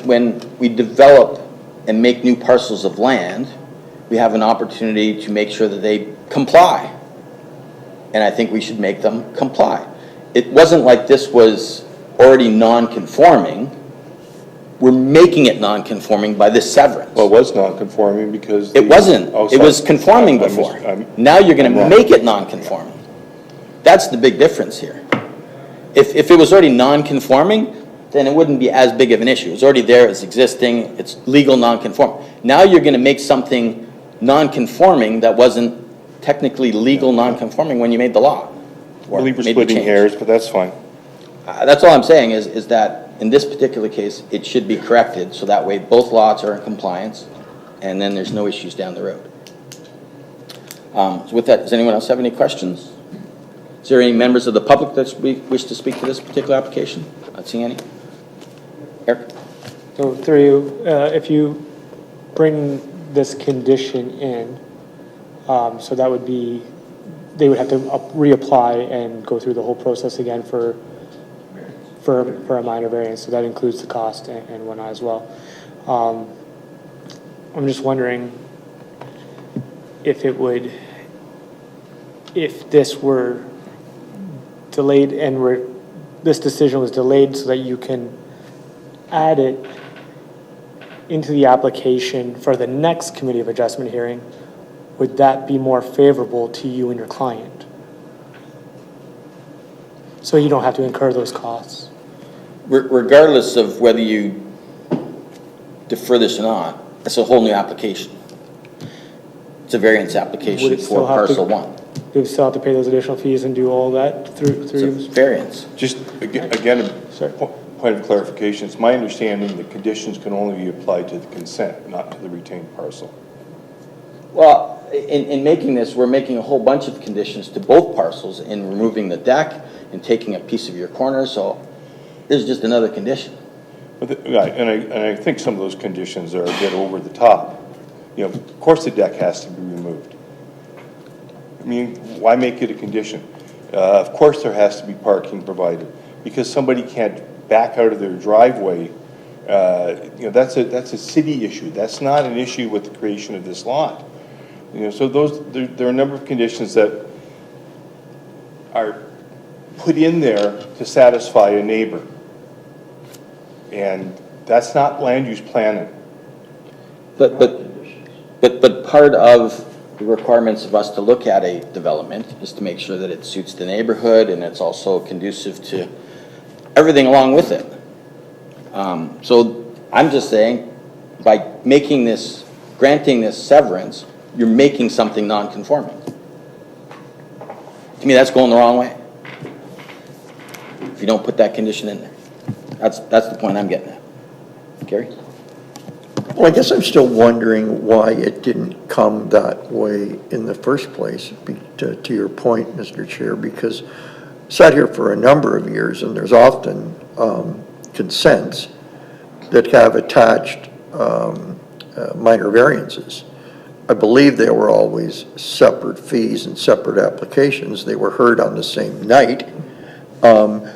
we develop and make new parcels of land, we have an opportunity to make sure that they comply. And I think we should make them comply. It wasn't like this was already non-conforming. We're making it non-conforming by this severance. Well, it was non-conforming because... It wasn't. Oh, it was sorry. conforming before. Now you're going to make it non-conforming. That's the big difference here. If it was already non-conforming, then it wouldn't be as big of an issue. It's already there, it's existing, it's legal non-conforming. Now you're going to make something non-conforming that wasn't technically legal non-conforming when you made the law. I believe we're splitting hairs, but that's fine. That's all I'm saying is that in this particular case, it should be corrected, so that way both lots are in compliance, and then there's no issues down the road. So with that, does anyone else have any questions? Is there any members of the public that wish to speak to this particular application? Not seeing any. Eric? So through you, if you bring this condition in, so that would be, they would have to reapply and go through the whole process again for a minor variance, so that includes the cost and whatnot as well. I'm just wondering if this were delayed and this decision was delayed so that you can add it into the application for the next committee of adjustment hearing, would that be more favorable to you and your client? So you don't have to incur those costs. Regardless of whether you defer this or not, it's a whole new application. It's a variance application for parcel one. You would still have to pay those additional fees and do all that through It's a variance. Just, again, a point of clarification. It's my understanding that conditions can only be applied to the consent, not to the retained parcel. Well, in making this, we're making a whole bunch of conditions to both parcels in removing the deck and taking a piece of your corner, so there's just another condition. But and I think some of those conditions are a bit over the top. You know, of course the deck has to be removed. I mean, why make it a condition? Of course there has to be parking provided. because somebody can't back out of their driveway, that's a city issue. That's not an issue with the creation of this lot. So there are a number of conditions that are put in there to satisfy a neighbor. And that's not land use planning. But part of the requirements of us to look at a development is to make sure that it suits the neighborhood and it's also conducive to everything along with it. So I'm just saying, by granting this severance, you're making something non-conforming. To me, that's going the wrong way. If you don't put that condition in there. That's the point I'm getting at. Gary? Well, I guess I'm still wondering why it didn't come that way in the first place, to your point, Mr. Chair, because I sat here for a number of years, and there's often consents that have attached minor variances. I believe they were always separate fees and separate applications. They were heard on the same night, and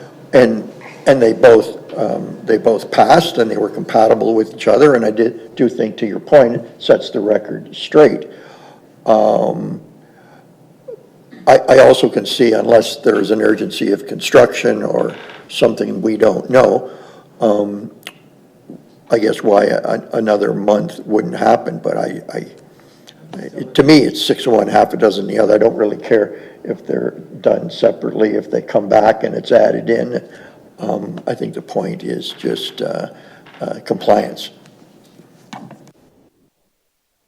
they both passed, and they were compatible with each other. And I do think, to your point, it sets the record straight. I also can see, unless there is an urgency of construction or something we don't know, I guess why another month wouldn't happen. But to me, it's 6 of one, half a dozen the other. I don't really care if they're done separately. If they come back and it's added in, I think the point is just compliance.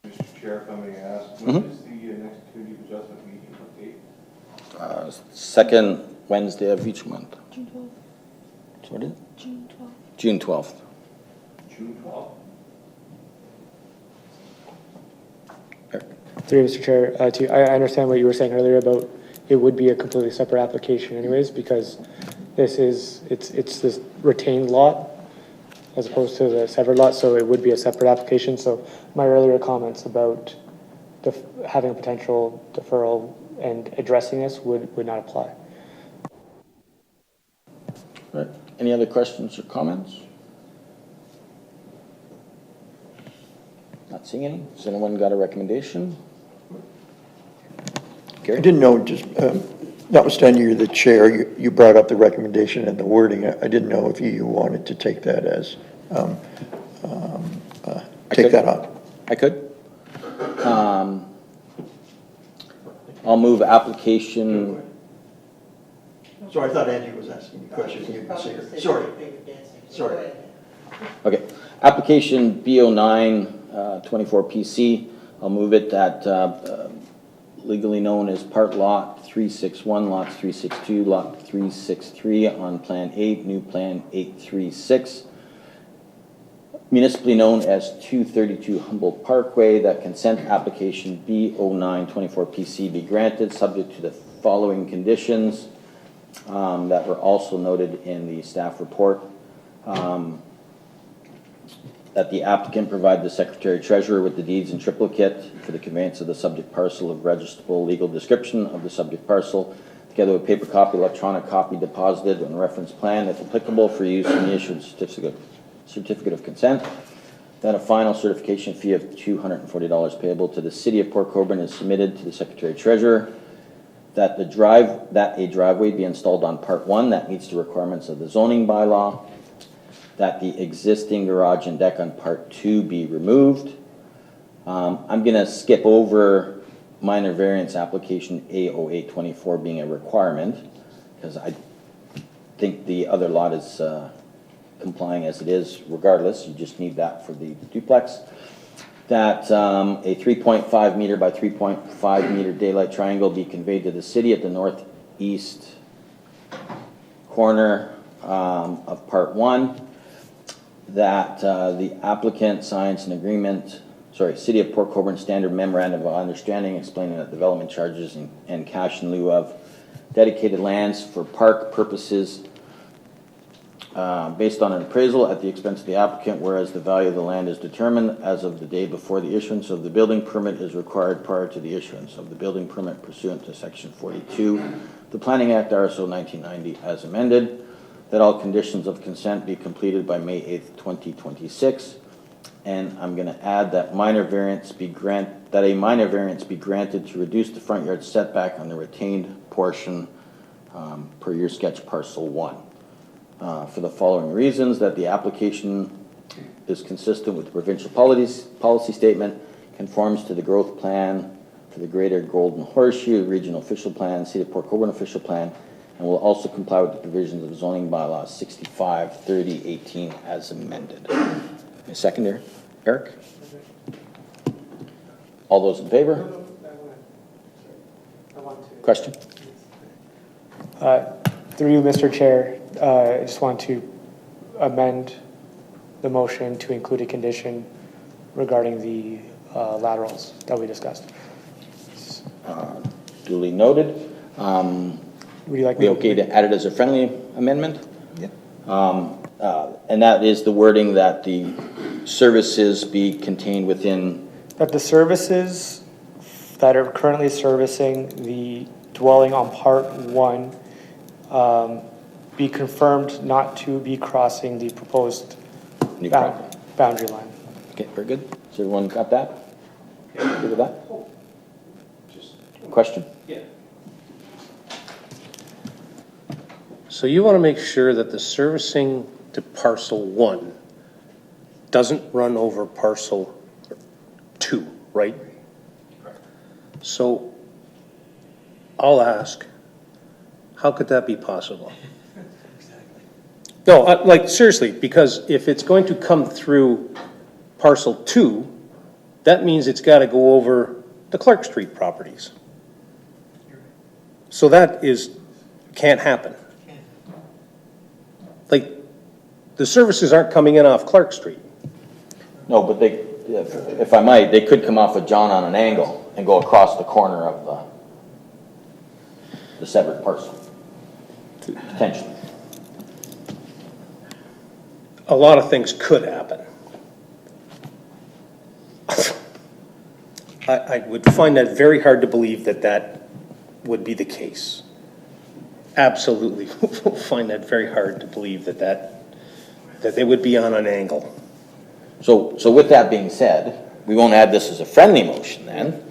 Mr. Chair, if I may ask, when is the next community adjustment meeting date? Second Wednesday of each month. June 12th. So what is it? June 12th. June 12th. June 12th. Through you, Mr. Chair, I understand what you were saying earlier about it would be a completely separate application anyways, because it's this retained lot as opposed to the severed lot, so it would be a separate application. So my earlier comments about having a potential deferral and addressing this would not apply. Right. Any other questions or comments? Not seeing any. Has anyone got a recommendation? I didn't know, just notwithstanding you're the chair, you brought up the recommendation and the wording. I didn't know if you wanted to take that as, take that up. I could. I'll move application. Sorry, I thought Angie was asking you a question. You can see her. Sorry. Okay. Application B09 24 PC. I'll move it that legally known as part lot 361, lot 362, lot 363 on Plan 8, new Plan 836. Municipally known as 232 Humboldt Parkway, that consent application B09 24 PC be granted, subject to the following conditions that were also noted in the staff report. That the applicant provide the Secretary Treasurer with the deeds in triplicate for the conveyance of the subject parcel of registrable legal description of the subject parcel, together with paper copy, electronic copy deposited on reference plan, if applicable, for use in the issuance certificate of consent. Then a final certification fee of $240 payable to the City of Port Colborne is submitted to the Secretary Treasurer. That a driveway be installed on Part 1 that meets the requirements of the zoning bylaw. That the existing garage and deck on Part 2 be removed. I'm going to skip over minor variance application A0824 being a requirement, because I think the other lot is complying as it is regardless. You just need that for the duplex. That a 3.5 meter by 3.5 meter daylight triangle be conveyed to the city at the northeast corner of Part 1. That the applicant signs an agreement, City of Port Colborne Standard Memorandum of Understanding explaining that development charges and cash in lieu of dedicated lands for park purposes based on an appraisal at the expense of the applicant, whereas the value of the land is determined as of the day before the issuance of the building permit is required prior to the issuance of the building permit pursuant to Section 42, the Planning Act, RSO 1990, as amended. that all conditions of consent be completed by May 8th, 2026. And I'm going to add that a minor variance be granted to reduce the front yard setback on the retained portion per your sketch parcel 1. For the following reasons, that the application is consistent with the provincial policy statement, conforms to the growth plan, to the Greater Golden Horseshoe Regional Official Plan, City of Port Colborne Official Plan, and will also comply with the provisions of zoning bylaws 65/30/18 as amended. A seconder, Eric? All those in favor? Question? Through you, Mr. Chair, I just want to amend the motion to include a condition regarding the laterals that we discussed. Duly noted. Would you like Be me okay to add it as a friendly amendment? Yeah. And that is the wording that the services be contained within, that the services that are currently servicing the dwelling on Part 1 be confirmed not to be crossing the proposed New property. boundary line. Okay, very good. Has everyone got that? Good with that? Question? Yeah. So you want to make sure that the servicing to parcel 1 doesn't run over parcel 2, right? So I'll ask, how could that be possible? No, like seriously, because if it's going to come through parcel 2, that means it's got to go over the Clark Street properties. So that can't happen. Like, the services aren't coming in off Clark Street. No, but they, if I might, they could come off of John on an angle and go across the corner of the severed parcel, potentially. A lot of things could happen. I would find that very hard to believe that that would be the case. Absolutely find that very hard to believe that they would be on an angle. So with that being said, we won't add this as a friendly motion then.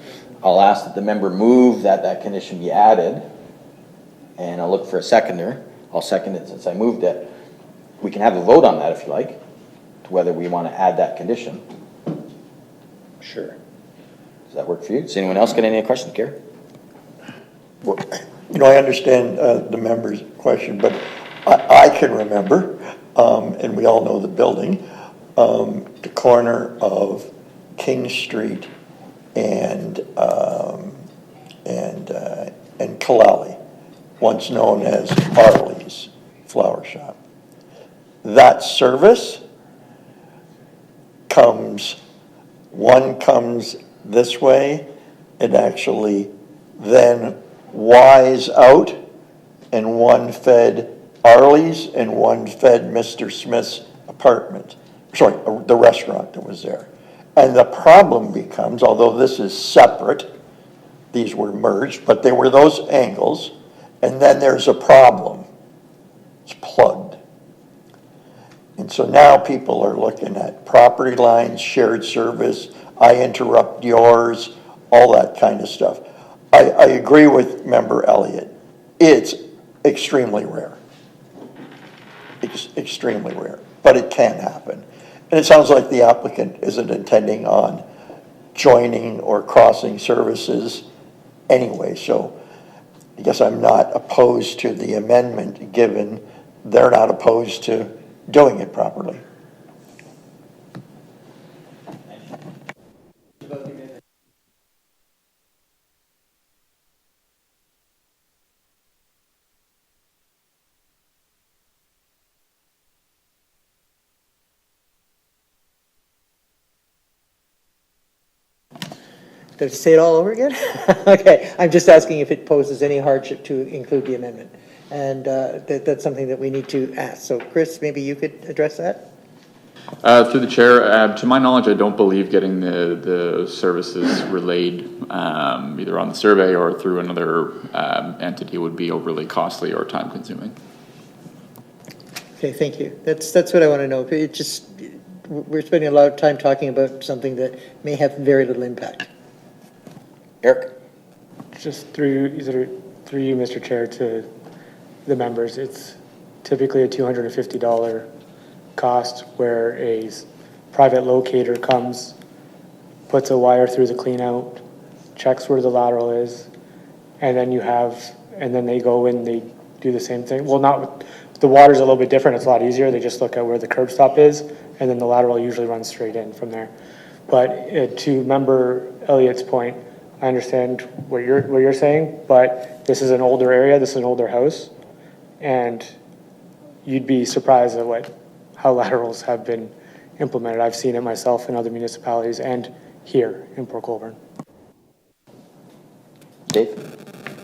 I'll ask that the member move that condition be added, and I'll look for a seconder. I'll second it since I moved it. We can have a vote on that if you like, to whether we want to add that condition. Sure. Does that work for you? Does anyone else get any questions, Gary? Well, you know, I understand the member's question, but I can remember, and we all know the building, the corner of King Street and Kalali, once known as Harley's Flower Shop. That service comes this way. It actually then Y's out, and one fed Arley's and one fed Mr. Smith's apartment. Sorry, the restaurant that was there. And the problem becomes, although this is separate, these were merged, but there were those angles, and then there's a problem. It's plugged. And so now people are looking at property lines, shared service, I interrupt yours, all that kind of stuff. I agree with Member Elliott. It's extremely rare. It's extremely rare, but it can happen. And it sounds like the applicant isn't intending on joining or crossing services anyway. So I guess I'm not opposed to the amendment, given they're not opposed to doing it properly. Do I have to say it all over again? Okay, I'm just asking if it poses any hardship to include the amendment. And that's something that we need to ask. So Chris, maybe you could address that? Through the chair, to my knowledge, I don't believe getting the services relayed either on the survey or through another entity would be overly costly or time consuming. Okay, thank you. That's what I want to know. It just, we're spending a lot of time talking about something that may have very little impact. Eric? Just through you, Mr. Chair, to the members, it's typically a $250 cost where a private locator comes, puts a wire through the clean out, checks where the lateral is, and then they go and they do the same thing. Well, not with, the water's a little bit different, it's a lot easier. They just look at where the curb stop is, and then the lateral usually runs straight in from there. But to member Elliott's point, I understand what you're saying, but this is an older area, this is an older house, and you'd be surprised at how laterals have been implemented. I've seen it myself in other municipalities and here in Port Colborne. Dave?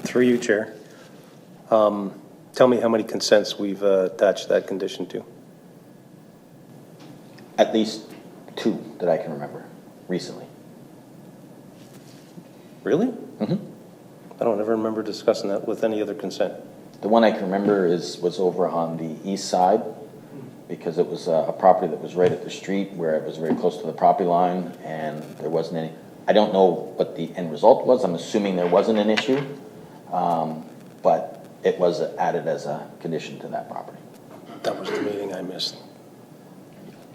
Through you, Chair. Tell me how many consents we've attached that condition to. At least 2 that I can remember recently. Really? Mm-hmm. I don't ever remember discussing that with any other consent. The one I can remember was over on the east side, because it was a property that was right at the street where it was very close to the property line, and there wasn't any. I don't know what the end result was. I'm assuming there wasn't an issue, but it was added as a condition to that property. That was the meeting I missed.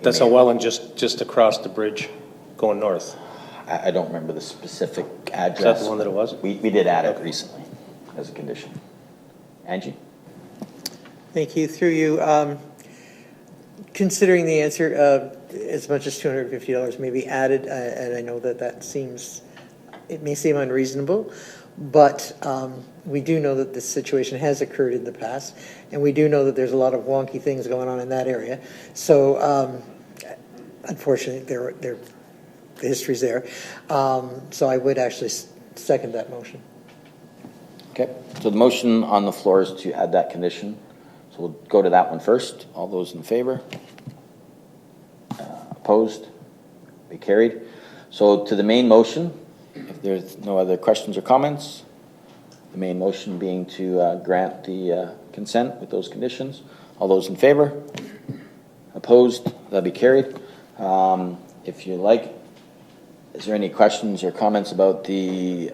That's a well and just across the bridge going north. I don't remember the specific address. Is that the one that it was? We did add it recently as a condition. Angie? Thank you. Through you, considering the answer, as much as $250 may be added, and I know that it may seem unreasonable, but we do know that this situation has occurred in the past, and we do know that there's a lot of wonky things going on in that area. So, unfortunately, the history's there. So I would actually second that motion. Okay, so the motion on the floor is to add that condition. So we'll go to that one first. All those in favor? Opposed? Be carried. So to the main motion, if there's no other questions or comments, the main motion being to grant the consent with those conditions. All those in favor? Opposed? That'll be carried. If you like, is there any questions or comments about the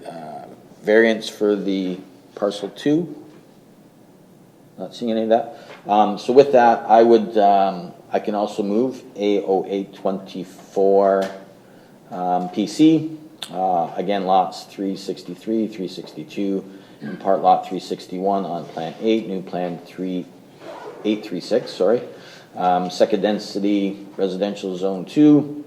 variance for the parcel 2? Not seeing any of that. So with that, I can also move A0824 PC. Again, lots 363, 362, and part lot 361 on Plan 8, new Plan 836, sorry. Second density residential zone 2,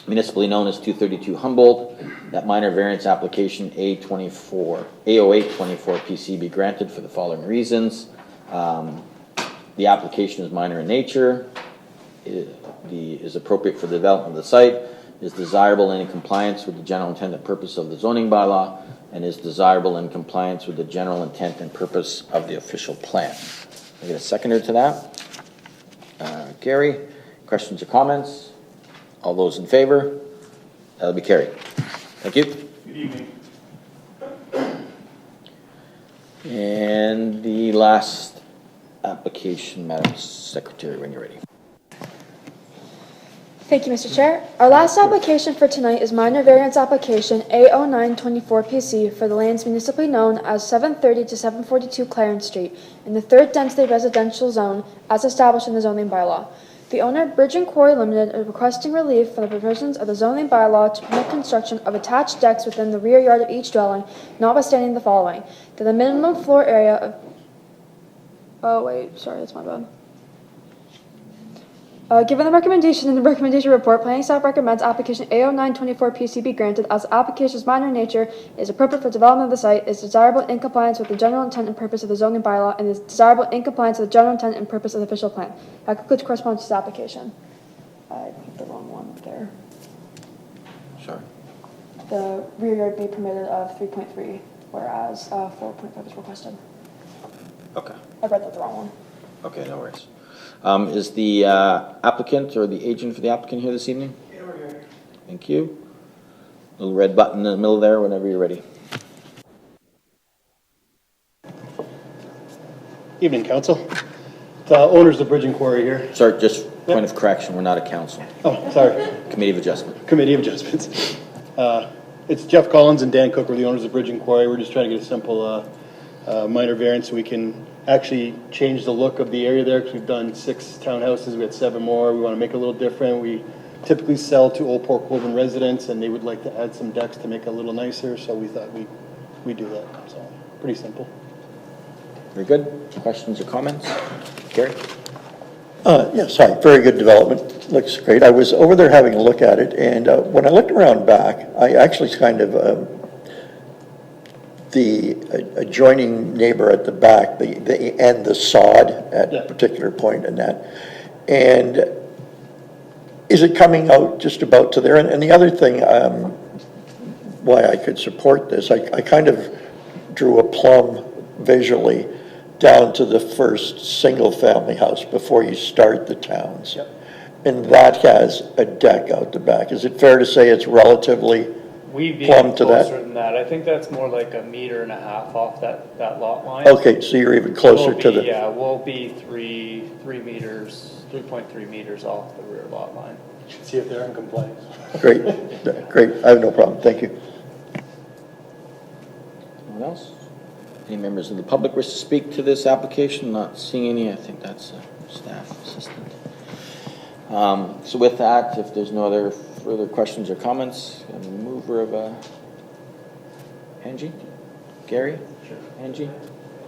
municipally known as 232 Humboldt. That minor variance application A0824 PC be granted for the following reasons. The application is minor in nature, is appropriate for the development of the site, is desirable and in compliance with the general intent and purpose of the zoning bylaw, and is desirable in compliance with the general intent and purpose of the official plan. I get a seconder to that. Gary, questions or comments? All those in favor? That'll be carried. Thank you. Good evening. And the last application, Madam Secretary, when you're ready. Thank you, Mr. Chair. Our last application for tonight is minor variance application A0924PC for the lands municipally known as 730 to 742 Clarence Street in the 3rd Density Residential Zone as established in the zoning bylaw. The owner, Bridge and Quarry Limited, is requesting relief from the provisions of the zoning bylaw to permit construction of attached decks within the rear yard of each dwelling, notwithstanding the following: that the minimum floor area of... Oh, wait, sorry, that's my bad. Given the recommendation in the recommendation report, planning staff recommends application A0924PC be granted as the application's minor nature is appropriate for development of the site, is desirable in compliance with the general intent and purpose of the zoning bylaw, and is desirable in compliance with the general intent and purpose of the official plan. That concludes correspondence to this application. I put the wrong one there. Sorry. The rear yard be permitted of 3.3, whereas 4.5 is requested. Okay. I read that the wrong one. Okay, no worries. Is the applicant or the agent for the applicant here this evening? Yeah, we're here. Thank you. Little red button in the middle there whenever you're ready. Evening, Council. Owners of Bridge and Quarry here. Sorry, just point of correction, we're not a council. Oh, sorry, Committee of Adjustment. Committee of Adjustments. It's Jeff Collins and Dan Cook, we're the owners of Bridge and Quarry. We're just trying to get a simple minor variance so we can actually change the look of the area there, because we've done 6 townhouses, we had 7 more. We want to make it a little different. We typically sell to Old Port Colborne residents, and they would like to add some decks to make it a little nicer, so we thought we'd do that. So, pretty simple. Very good. Questions or comments? Gary? Yes, hi, very good development, looks great. I was over there having a look at it, and when I looked around back, I actually kind of, the adjoining neighbor at the back, the sod at a particular point in that, and is it coming out just about to there? And the other thing, why I could support this, I kind of drew a plumb visually down to the first single-family house before you start the towns. Yep. And that has a deck out the back. Is it fair to say it's relatively We'd be plumb to that? closer than that. I think that's more like 1.5 meters off that lot line. Okay, so you're even closer to the... Yeah, we'll be 3 meters, 3.3 meters off the rear lot line. You should see if they're in compliance. Great, great, I have no problem, thank you. Anyone else? Any members of the public wish to speak to this application? Not seeing any. I think that's a staff assistant. So with that, if there's no other further questions or comments, I'm a mover of Angie? Gary? Sure. Angie?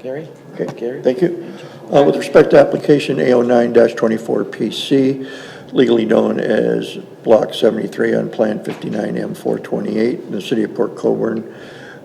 Gary? Okay, Gary? thank you. With respect to application A09-24PC, legally known as Block 73 on Plan 59M428 in the city of Port Colborne,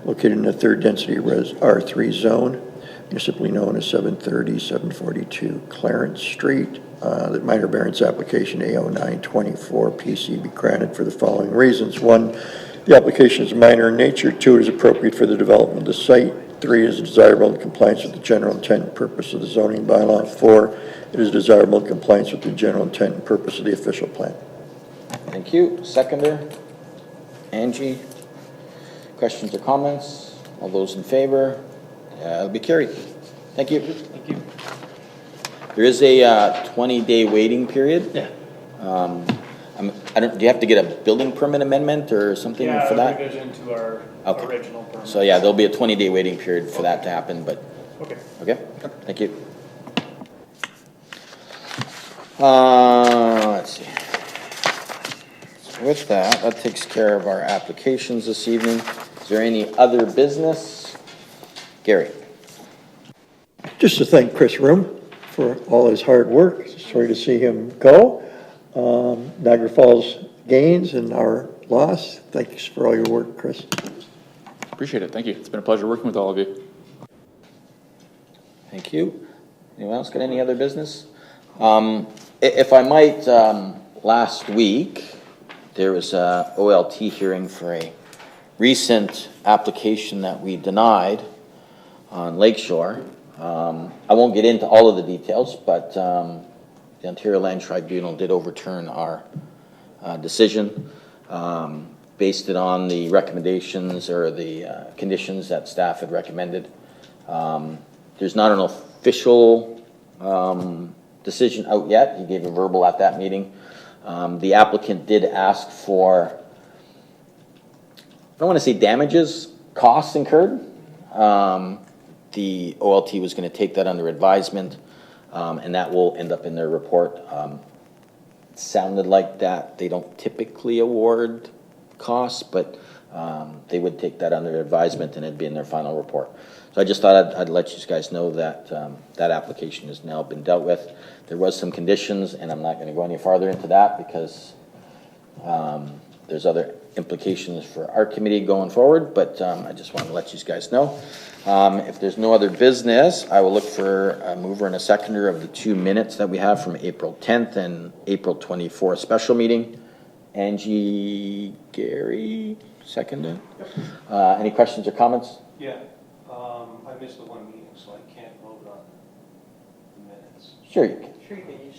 located in the 3rd density R3 zone, municipally known as 730, 742 Clarence Street. The minor variance application A09-24PC be granted for the following reasons. 1, the application is minor in nature. 2, it is appropriate for the development of the site. 3, it is desirable in compliance with the general intent and purpose of the zoning bylaw. 4, it is desirable in compliance with the general intent and purpose of the official plan. Thank you. Seconder? Angie? Questions or comments? All those in favor? It'll be carried. Thank you. Thank you. There is a 20-day waiting period. Yeah. Do you have to get a building permit amendment or something for that? revision to our Okay. original permit. So yeah, there'll be a 20-day waiting period for that to happen, but, Okay. okay? Thank you. Let's see. So with that takes care of our applications this evening. Is there any other business? Gary? Just to thank Chris Room for all his hard work. Sorry to see him go. Niagara Falls gains and our loss. Thanks for all your work, Chris. Appreciate it. Thank you. It's been a pleasure working with all of you. Thank you. Anyone else got any other business? If I might, last week, there was a OLT hearing for a recent application that we denied on Lakeshore. I won't get into all of the details, but the Ontario Land Tribunal did overturn our decision, based it on the recommendations or the conditions that staff had recommended. There's not an official decision out yet. He gave a verbal at that meeting. The applicant did ask for, I don't want to say damages, costs incurred. The OLT was going to take that under advisement, and that will end up in their report. It sounded like that they don't typically award costs, but they would take that under advisement and it'd be in their final report. So I just thought I'd let you guys know that that application has now been dealt with. There was some conditions, and I'm not going to go any farther into that because there's other implications for our committee going forward, but I just want to let you guys know. If there's no other business, I will look for a mover and a seconder of the 2 minutes that we have from April 10th and April 24th special meeting. Angie, Gary, seconded. Yep. Any questions or comments? Yeah, I missed the one meeting, so I can't vote on the minutes. Sure you can. Sure you can, you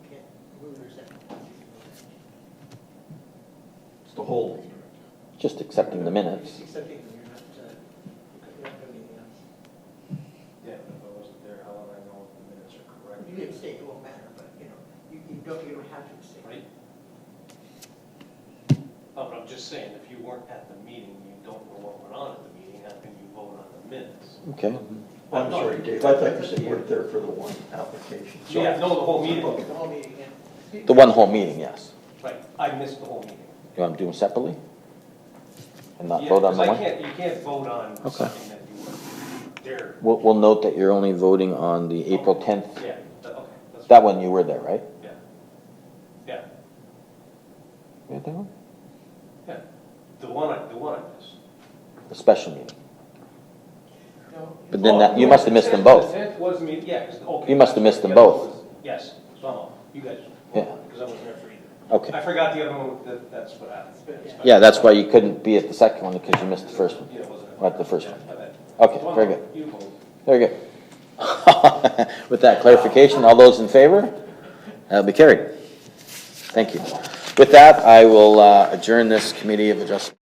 can't move or second. It's the whole. Just accepting the minutes. Just accepting them, you're not doing anything else. Yeah, but if I wasn't there, how would I know if the minutes are don't have to abstain. Right? Oh, but I'm just saying, if you weren't at the meeting, you don't know what went on at the meeting, how can you vote on the minutes? Okay. I'm sorry, Dave, I thought you said you weren't there for the one application. Yeah, no, the whole meeting. The whole meeting, yeah. The one whole meeting, yes. Right, I missed the whole meeting. You want to do them separately? And not Yeah, vote on the 'cause one? you can't vote on Okay. something that you weren't there. We'll note that you're only voting on the April 10th. Yeah, okay. That's That one you were there, right? Yeah. Yeah, You were there? yeah. The one I missed. The special meeting. No, But then that, you must have missed them both. The 10th was me, yeah, 'cause, okay. You must have missed them The other both. one was- Yes, somehow, you guys. Yeah. Because I wasn't there for either. Okay. I forgot the other one, that's what happened. Yeah, that's why you couldn't be at the second one, because you missed the first one. Yeah, it wasn't. Or at the first one. I bet. Okay, very good. You vote. Very good. With that clarification, all those in favor? That'll be carried. Thank you. With that, I will adjourn this Committee of Adjustment.